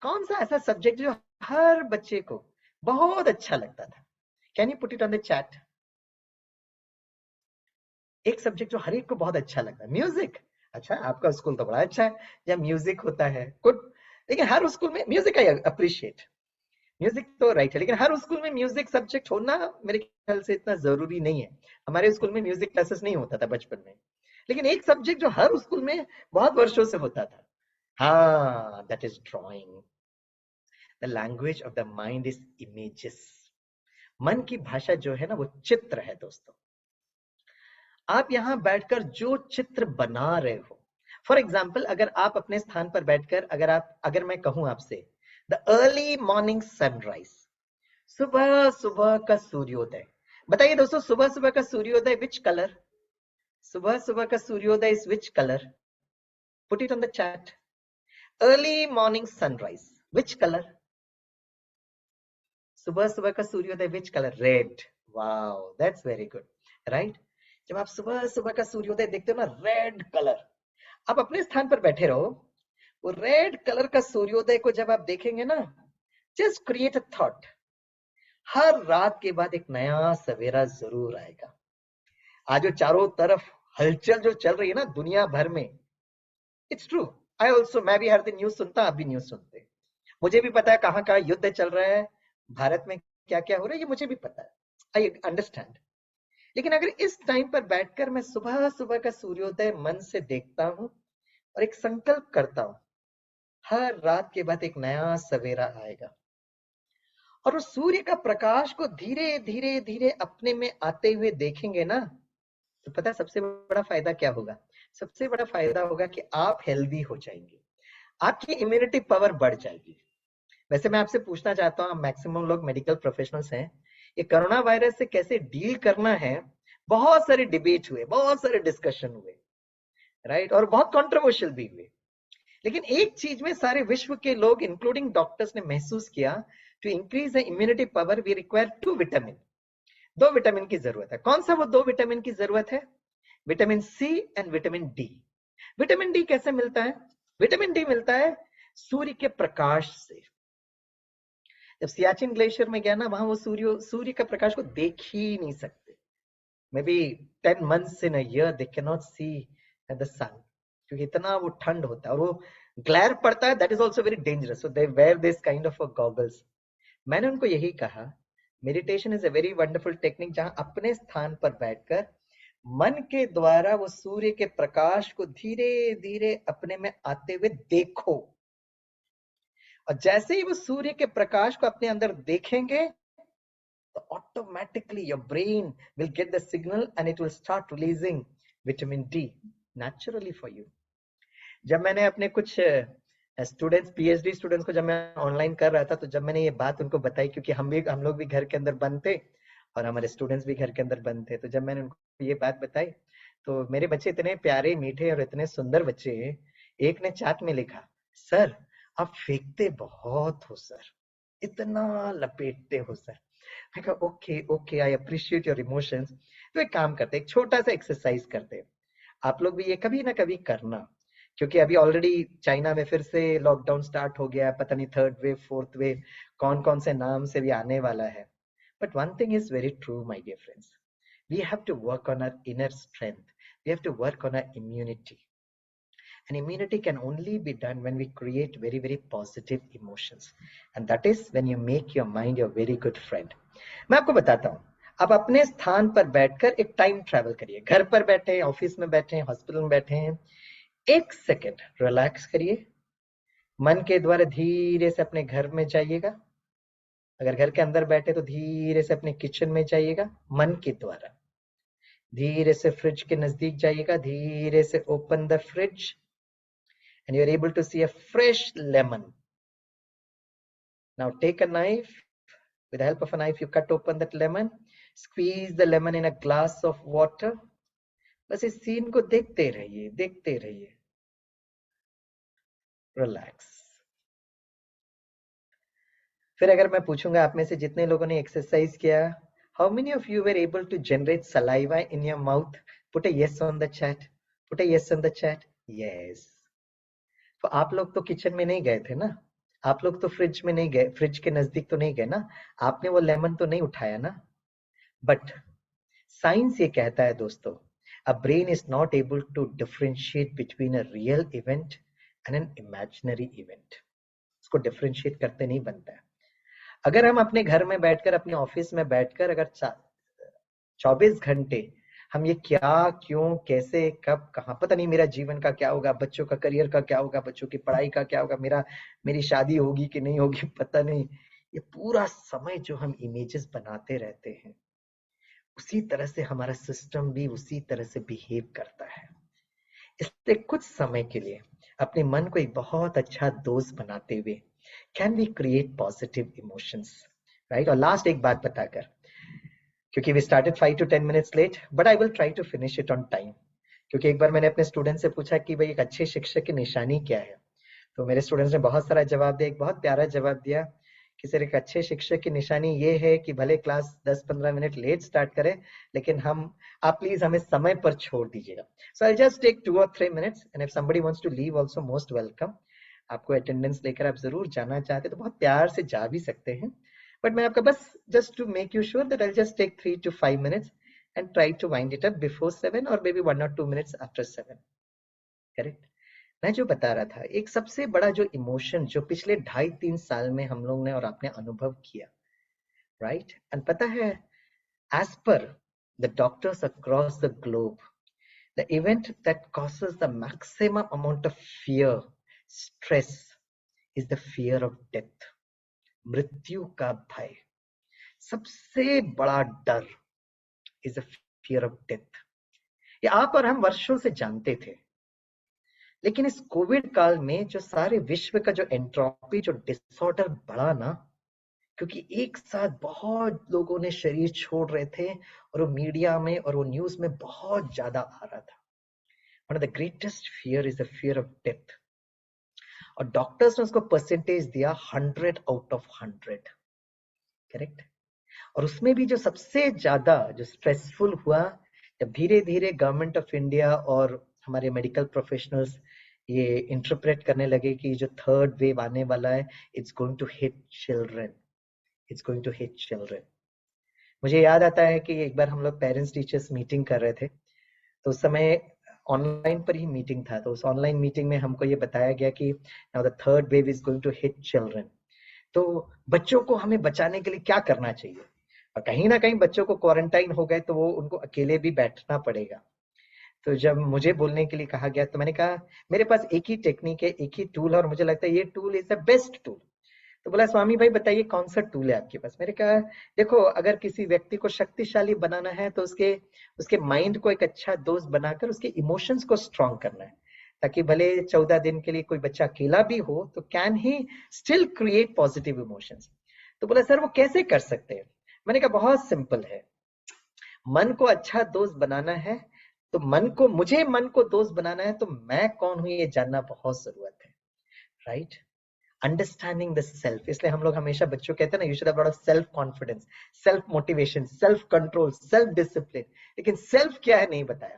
कौन सा ऐसा सब्जेक्ट जो हर बच्चे को बहुत अच्छा लगता था? Can you put it on the chat? एक सब्जेक्ट जो हर एक को बहुत अच्छा लगता है, म्यूजिक। अच्छा, आपका स्कूल तो बड़ा अच्छा है, जब म्यूजिक होता है, गुड। लेकिन हर स्कूल में म्यूजिक, आई अप्रिशिएट म्यूजिक तो राइट है, लेकिन हर स्कूल में म्यूजिक सब्जेक्ट होना मेरे ख्याल से इतना जरूरी नहीं है। हमारे स्कूल में म्यूजिक क्लासेस नहीं होता था बचपन में। लेकिन एक सब्जेक्ट जो हर स्कूल में बहुत वर्षों से होता था, हाँ, that is drawing. The language of the mind is images. मन की भाषा जो है ना, वो चित्र है दोस्तों। आप यहाँ बैठकर जो चित्र बना रहे हो, फॉर एग्जाम्पल, अगर आप अपने स्थान पर बैठकर, अगर मैं कहूं आपसे द अर्ली मॉर्निंग सनराइज, सुबह सुबह का सूर्योदय, बताइए दोस्तों, सुबह सुबह का सूर्योदय विच कलर? सुबह सुबह का सूर्योदय is which colour? Put it on the chat. Early morning sunrise which colour? सुबह सुबह का सूर्योदय which colour? Red. Wow, that's very good, right. जब आप सुबह सुबह का सूर्योदय देखते हो ना, रेड कलर, आप अपने स्थान पर बैठे रहो, वो रेड कलर का सूर्योदय को जब आप देखेंगे ना, जस्ट क्रिएट अ थॉट, हर रात के बाद एक नया सवेरा जरूर आएगा। आज जो चारों तरफ हलचल जो चल रही है ना दुनिया भर में, इट्स ट्रू। आई ऑल्सो, मैं भी हर दिन न्यूज सुनता, आप भी न्यूज सुनते। मुझे भी पता है कहाँ कहाँ युद्ध चल रहा है, भारत में क्या क्या हो रहा है, ये मुझे भी पता है, आई अंडरस्टैंड। लेकिन अगर इस टाइम पर बैठकर मैं सुबह सुबह का सूर्योदय मन से देखता हूँ और एक संकल्प करता हूँ, हर रात के बाद एक नया सवेरा आएगा, और उस सूर्य का प्रकाश को धीरे धीरे धीरे अपने में आते हुए देखेंगे ना, तो पता है सबसे बड़ा फायदा क्या होगा? सबसे बड़ा फायदा होगा कि आप हेल्दी हो जाएंगे, आपकी इम्यूनिटी पावर बढ़ जाएगी। वैसे मैं आपसे पूछना चाहता हूँ, मैक्सिमम लोग मेडिकल प्रोफेशनल्स हैं, ये कोरोना वायरस से कैसे डील करना है, बहुत सारे डिबेट हुए, बहुत सारे डिस्कशन हुए, राइट, और बहुत कंट्रोवर्शियल भी हुए। लेकिन एक चीज में सारे विश्व के लोग इंक्लूडिंग डॉक्टर्स ने महसूस किया, to increase the immunity power we require 2 vitamin. 2 vitamin की जरूरत है। कौन सा वो 2 विटामिन की जरूरत है? Vitamin C and vitamin D. Vitamin D कैसे मिलता है? विटामिन डी मिलता है सूर्य के प्रकाश से। जब सियाचिन ग्लेशियर में गया ना, वहां वो सूर्य का प्रकाश को देख ही नहीं सकते। May be 10 months in a year they cannot see the sun, क्योंकि इतना वो ठंड होता है और वो ग्लेयर पड़ता है, that is also very dangerous, so they wear this kind of goggles. मैंने उनको यही कहा, meditation is a very wonderful technique, जहां अपने स्थान पर बैठकर मन के द्वारा वो सूर्य के प्रकाश को धीरे धीरे अपने में आते हुए देखो, और जैसे ही वो सूर्य के प्रकाश को अपने अंदर देखेंगे, तो automatically your brain will get the signal and it will start releasing vitamin D naturally for you. जब मैंने अपने कुछ स्टूडेंट्स, पीएचडी स्टूडेंट्स को जब मैं ऑनलाइन कर रहा था, तो जब मैंने ये बात उनको बताई, क्योंकि हम लोग भी घर के अंदर बंद थे और हमारे स्टूडेंट्स भी घर के अंदर बंद थे, तो जब मैंने उनको ये बात बताई, तो मेरे बच्चे इतने प्यारे, मीठे और इतने सुंदर बच्चे हैं। एक ने चैट में लिखा, सर आप फेंकते बहुत हो सर, इतना लपेटते हो सर। मैं कहा okay okay, I appreciate your emotions. तो एक काम करते, एक छोटा सा एक्सरसाइज करते, आप लोग भी ये कभी ना कभी करना, क्योंकि अभी ऑलरेडी चाइना में फिर से लॉकडाउन स्टार्ट हो गया, पता नहीं थर्ड वेव फोर्थ वेव कौन कौन से नाम से भी आने वाला है। But one thing is very true my dear friends, we have to work on our inner strength, we have to work on our immunity, and immunity can only be done when we create very very positive emotions, and that is when you make your mind your very good friend. मैं आपको बताता हूँ, आप अपने स्थान पर बैठकर एक टाइम ट्रैवल करिए, घर पर बैठे हैं, ऑफिस में बैठे हैं, हॉस्पिटल में बैठे हैं, एक सेकेंड रिलैक्स करिए, मन के द्वारा धीरे से अपने घर में जाइएगा, अगर घर के अंदर बैठे तो धीरे से अपने किचन में जाइएगा, मन के द्वारा धीरे से फ्रिज के नजदीक जाइएगा, धीरे से open the fridge and you're able to see a fresh lemon. Now take a knife. With the help of a knife, you cut open that lemon. Squeeze the lemon in a glass of water. बस इस scene को देखते रहिए, देखते रहिए. Relax. फिर अगर मैं पूछूंगा आप में से जितने लोगों ने एक्सरसाइज किया, how many of you were able to generate saliva in your mouth? Put a yes on the chat. Put a yes on the chat. Yes. तो आप लोग तो किचन में नहीं गए थे ना, आप लोग तो फ्रिज में नहीं गए, फ्रिज के नजदीक तो नहीं गए ना, आपने वो लेमन तो नहीं उठाया ना. बट साइंस ये कहता है दोस्तों, a brain is not able to differentiate between a real event and an imaginary event. उसको डिफरेंशिएट करते नहीं बनता है. अगर हम अपने घर में बैठकर, अपने ऑफिस में बैठकर अगर 24 घंटे हम ये क्या, क्यों, कैसे, कब, कहां, पता नहीं मेरा जीवन का क्या होगा, बच्चों का करियर का क्या होगा, बच्चों की पढ़ाई का क्या होगा, मेरी शादी होगी कि नहीं होगी, पता नहीं, ये पूरा समय जो हम इमेजेस बनाते रहते हैं, उसी तरह से हमारा सिस्टम भी उसी तरह से बिहेव करता है. इसलिए कुछ समय के लिए अपने मन को एक बहुत अच्छा दोस्त बनाते हुए can we create positive emotions, right. और लास्ट एक बात बताकर, क्योंकि we started 5 to 10 minutes late, but I will try to finish it on time. क्योंकि एक बार मैंने अपने स्टूडेंट से पूछा कि भाई एक अच्छे शिक्षक की निशानी क्या है, तो मेरे स्टूडेंट्स ने बहुत सारा जवाब दिया. एक बहुत प्यारा जवाब दिया कि सर एक अच्छे शिक्षक की निशानी ये है कि भले क्लास 10-15 मिनट लेट स्टार्ट करें, लेकिन आप प्लीज हमें समय पर छोड़ दीजिएगा. So I just take 2 or 3 minutes and if somebody wants to leave also most welcome. आपको अटेंडेंस लेकर आप जरूर जाना चाहते तो बहुत प्यार से जा भी सकते हैं, बट मैं आपका बस just to make you sure that I just take 3 to 5 minutes and try to wind it up before 7 or maybe 1 or 2 minutes after 7. Correct. मैं जो बता रहा था, एक सबसे बड़ा जो इमोशन जो पिछले 2.5-3 साल में हम लोग ने और आपने अनुभव किया, राइट. एंड पता है, as per the doctors across the globe, the event that causes the maximum amount of fear, stress, is the fear of death. मृत्यु का भय, सबसे बड़ा डर is the fear of death. ये आप और हम वर्षों से जानते थे, लेकिन इस कोविड काल में जो सारे विश्व का जो एंट्रोपी, जो डिसऑर्डर बढ़ा ना, क्योंकि एक साथ बहुत लोगों ने शरीर छोड़ रहे थे और वो मीडिया में और वो न्यूज में बहुत ज्यादा आ रहा था. One of the greatest fear is the fear of death. और डॉक्टर्स ने उसको परसेंटेज दिया 100 out of 100. करेक्ट. और उसमें भी जो सबसे ज्यादा जो स्ट्रेसफुल हुआ, जब धीरे धीरे गवर्नमेंट ऑफ इंडिया और हमारे मेडिकल प्रोफेशनल्स ये इंटरप्रेट करने लगे कि जो थर्ड वेव आने वाला है, it's going to hit children, it's going to hit children. मुझे याद आता है कि एक बार हम लोग पेरेंट्स टीचर्स मीटिंग कर रहे थे, तो उस समय ऑनलाइन पर ही मीटिंग था. तो उस ऑनलाइन मीटिंग में हमको ये बताया गया कि now the third wave is going to hit children. तो बच्चों को हमें बचाने के लिए क्या करना चाहिए. और कहीं ना कहीं बच्चों को क्वारंटाइन हो गए तो वो उनको अकेले भी बैठना पड़ेगा. तो जब मुझे बोलने के लिए कहा गया तो मैंने कहा मेरे पास एक ही टेक्निक है, एक ही टूल है और मुझे लगता है ये tool is the best tool. तो बोला स्वामी भाई बताइए कौन सा टूल है आपके पास. मैंने कहा देखो, अगर किसी व्यक्ति को शक्तिशाली बनाना है तो उसके माइंड को एक अच्छा दोस्त बनाकर उसके इमोशंस को स्ट्रॉन्ग करना है, ताकि भले 14 दिन के लिए कोई बच्चा अकेला भी हो तो can he still create positive emotions. तो बोला सर वो कैसे कर सकते हैं. मैंने कहा बहुत सिंपल है, मन को अच्छा दोस्त बनाना है तो मुझे मन को दोस्त बनाना है तो मैं कौन हूं ये जानना बहुत जरूरत है, राइट. Understanding the self. इसलिए हम लोग हमेशा बच्चों कहते हैं ना, you should have lot of self confidence, self motivation, self control, self discipline. लेकिन सेल्फ क्या है नहीं बताया.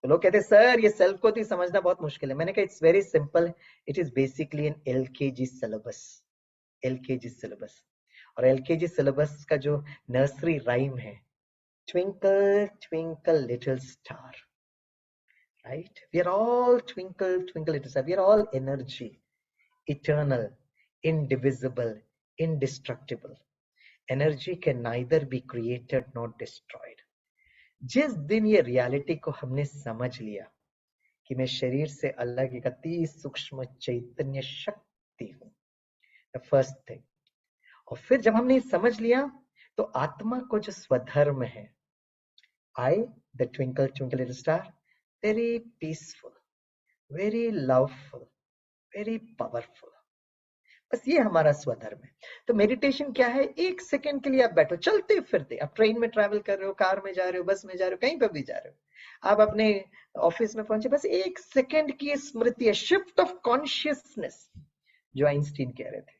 तो लोग कहते हैं सर ये सेल्फ को तो समझना बहुत मुश्किल है. मैंने कहा it's very simple, it is basically an LKG syllabus. LKG syllabus. और एलकेजी सिलेबस का जो नर्सरी राइम है, twinkle twinkle little star, right. We are all twinkle twinkle little star. We are all energy, eternal, indivisible, indestructible. Energy can neither be created nor destroyed. जिस दिन ये reality को हमने समझ लिया कि मैं शरीर से अलग एक अति सूक्ष्म चैतन्य शक्ति हूं, द फर्स्ट थिंग. और फिर जब हमने समझ लिया तो आत्मा को जो स्वधर्म है, I the twinkle twinkle little star, very peaceful, very loveful, very powerful. बस ये हमारा स्वधर्म है। तो मेडिटेशन क्या है? एक सेकंड के लिए आप बैठो, चलते फिरते, आप ट्रेन में ट्रैवल कर रहे हो, कार में जा रहे हो, बस में जा रहे हो, कहीं पर भी जा रहे हो, आप अपने ऑफिस में पहुंचे, बस एक सेकंड की स्मृति है, शिफ्ट ऑफ कॉन्शियसनेस, जो आइंस्टीन कह रहे थे।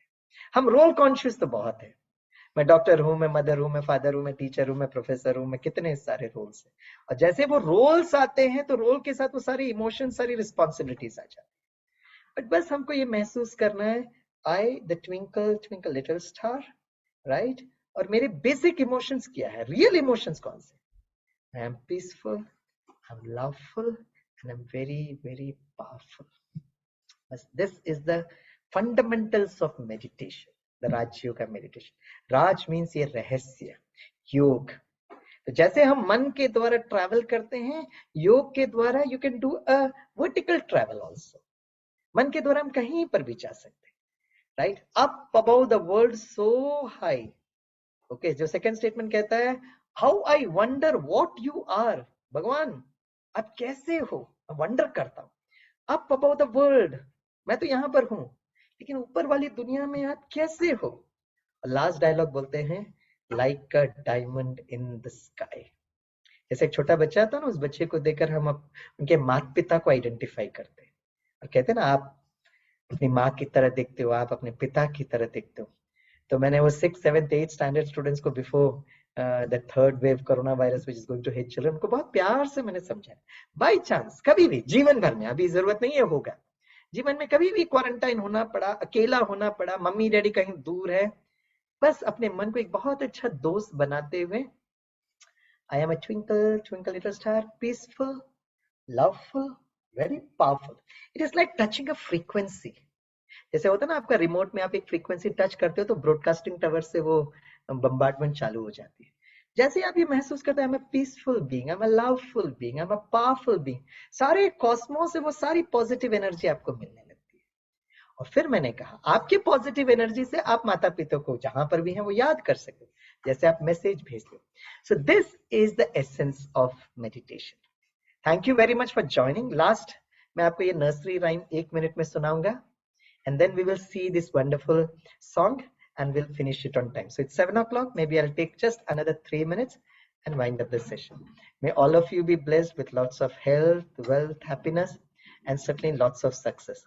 हम रोल कॉन्शियस तो बहुत है, मैं डॉक्टर हूं, मैं मदर हूं, मैं फादर हूं, मैं टीचर हूं, मैं प्रोफेसर हूं, मैं कितने सारे रोल्स हैं, और जैसे वो रोल्स आते हैं तो रोल के साथ वो सारी इमोशन, सारी रिस्पॉन्सिबिलिटीज आ जाती है। बट बस हमको ये महसूस करना है, I the twinkle twinkle little star, right? और मेरे बेसिक इमोशंस क्या है, रियल इमोशंस कौन से? I am peaceful, I am loveful and I am very very powerful. बस this is the fundamentals of meditation, the Raj yoga meditation. Raj means ये रहस्य, योग। तो जैसे हम मन के द्वारा ट्रैवल करते हैं, योग के द्वारा you can do a vertical travel also. मन के द्वारा हम कहीं पर भी जा सकते हैं, right? Up above the world so high. Okay, जो सेकंड स्टेटमेंट कहता है, how I wonder what you are, भगवान आप कैसे हो, वंडर करता हूं। अप अबव द वर्ल्ड, मैं तो यहां पर हूं, लेकिन ऊपर वाली दुनिया में आप कैसे हो? लास्ट डायलॉग बोलते हैं, like a diamond in the sky. जैसे एक छोटा बच्चा था ना, उस बच्चे को देखकर हम उनके माता पिता को आइडेंटिफाई करते हैं और कहते हैं ना, आप अपनी माँ की तरह देखते हो, आप अपने पिता की तरह देखते हो। तो मैंने वो 6th 7th 8th standard students को before the third wave corona virus which is going to hit children, को बहुत प्यार से मैंने समझाया, बाय चांस कभी भी जीवन भर में, अभी जरूरत नहीं है, होगा जीवन में कभी भी क्वारंटाइन होना पड़ा, अकेला होना पड़ा, मम्मी डैडी कहीं दूर है, बस अपने मन को एक बहुत अच्छा दोस्त बनाते हुए, I am a twinkle twinkle little star, peaceful, loveful, very powerful. It is like touching a frequency. जैसे होता है ना, आपका रिमोट में आप एक फ्रीक्वेंसी टच करते हो तो ब्रॉडकास्टिंग टावर से वो बम्बार्डमेंट चालू हो जाती है। जैसे आप ये महसूस करते हैं, I am a peaceful being, I am a loveful being, I am a powerful being, सारे कॉस्मोस से वो सारी पॉजिटिव एनर्जी आपको मिलने लगती है। और फिर मैंने कहा, आपके पॉजिटिव एनर्जी से आप माता पिता को जहां पर भी हैं वो याद कर सकते हो, जैसे आप मैसेज भेजते हो। So this is the essence of meditation. Thank you very much for joining. Last मैं आपको ये नर्सरी राइम 1 मिनट में सुनाऊंगा, and then we will see this wonderful song and we'll finish it on time. So it's 7 o'clock. Maybe I'll take just another 3 minutes and wind up the session. May all of you be blessed with lots of health, wealth, happiness, and certainly lots of success.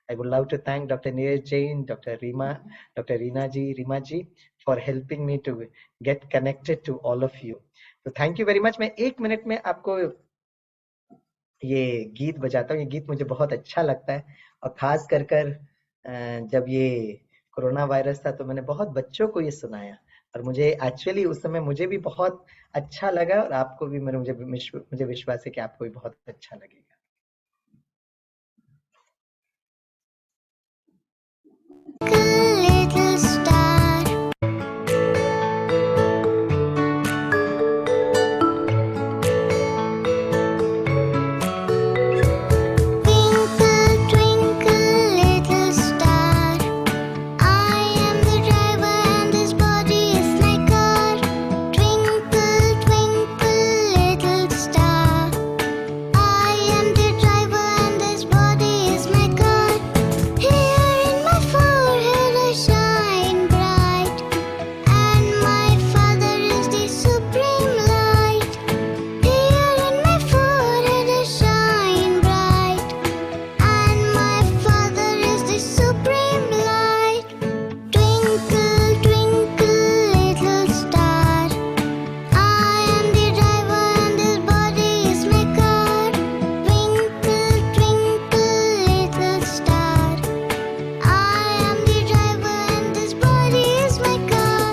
I would love to thank Dr. Neeraj Jain, Dr. Rima ji for helping me to get connected to all of you. So thank you very much. मैं 1 minute में आपको ये गीत बजाता हूँ। ये गीत मुझे बहुत अच्छा लगता है, और खास कर जब ये कोरोना वायरस था तो मैंने बहुत बच्चों को ये सुनाया, और मुझे एक्चुअली उस समय मुझे भी बहुत अच्छा लगा, और आपको भी मुझे विश्वास है कि आपको भी बहुत अच्छा लगेगा। Little star, twinkle, twinkle, little star. I am the driver and this body is my car. Twinkle, twinkle, little star. I am the driver and this body is my car. Here in my forehead I shine bright, and my Father is the supreme light. Here in my forehead I shine bright, and my Father is the supreme light. Twinkle, twinkle, little star. I am the driver and this body is my car. Twinkle, twinkle, little star. I am the driver and this body is my car.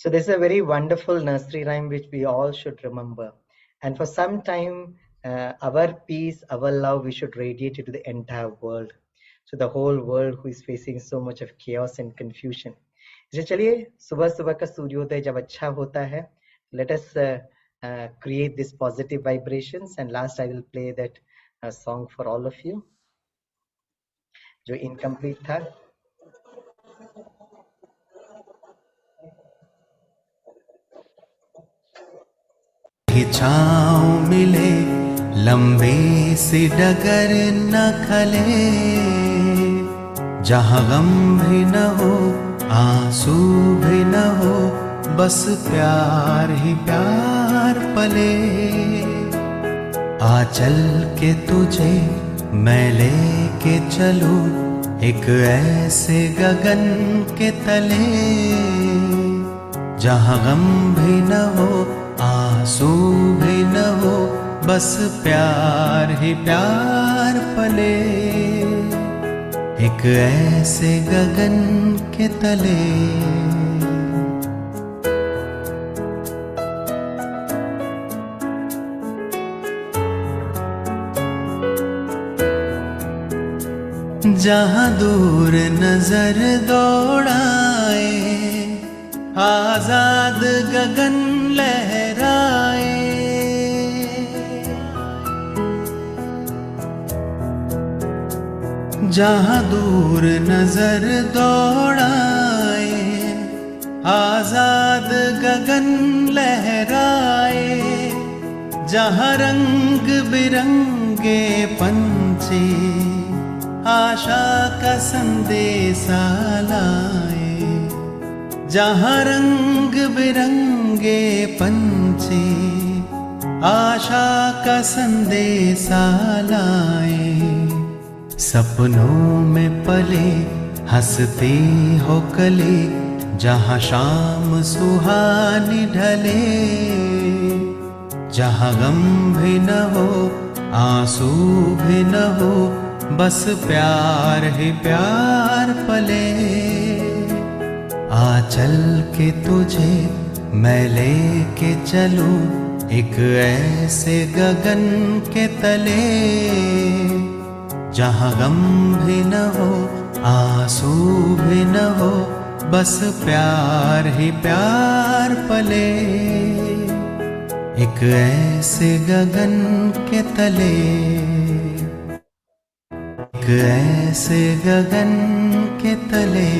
So this is a very wonderful nursery rhyme which we all should remember, and for some time our peace, our love, we should radiate it to the entire world, so the whole world who is facing so much of chaos and confusion. इसलिए चलिए, सुबह सुबह का सूर्योदय जब अच्छा होता है, let us create this positive vibrations, and last I will play that song for all of you जो incomplete था। ही छाँव मिले, लंबी सी डगर न खले, जहाँ गम भी न हो, आंसू भी न हो, बस प्यार ही प्यार पले। आ चल के तुझे मैं लेके चलूं एक ऐसे गगन के तले, जहाँ गम भी न हो, आंसू भी न हो, बस प्यार ही प्यार पले। एक ऐसे गगन के तले। जहाँ दूर नजर दौड़ाए, आजाद गगन लहराए, जहाँ दूर नजर दौड़ाए, आजाद गगन लहराए, जहाँ रंग बिरंगे पंछी आशा का संदेशा लाए, जहाँ रंग बिरंगे पंछी आशा का संदेशा लाए। सपनों में पले हंसती हो कली, जहाँ शाम सुहानी ढले, जहाँ गम भी न हो, आंसू भी न हो, बस प्यार ही प्यार पले। आ चल के तुझे मैं लेके चलूं एक ऐसे गगन के तले, जहाँ गम भी न हो, आंसू भी न हो, बस प्यार ही प्यार पले। एक ऐसे गगन के तले, एक ऐसे गगन के तले।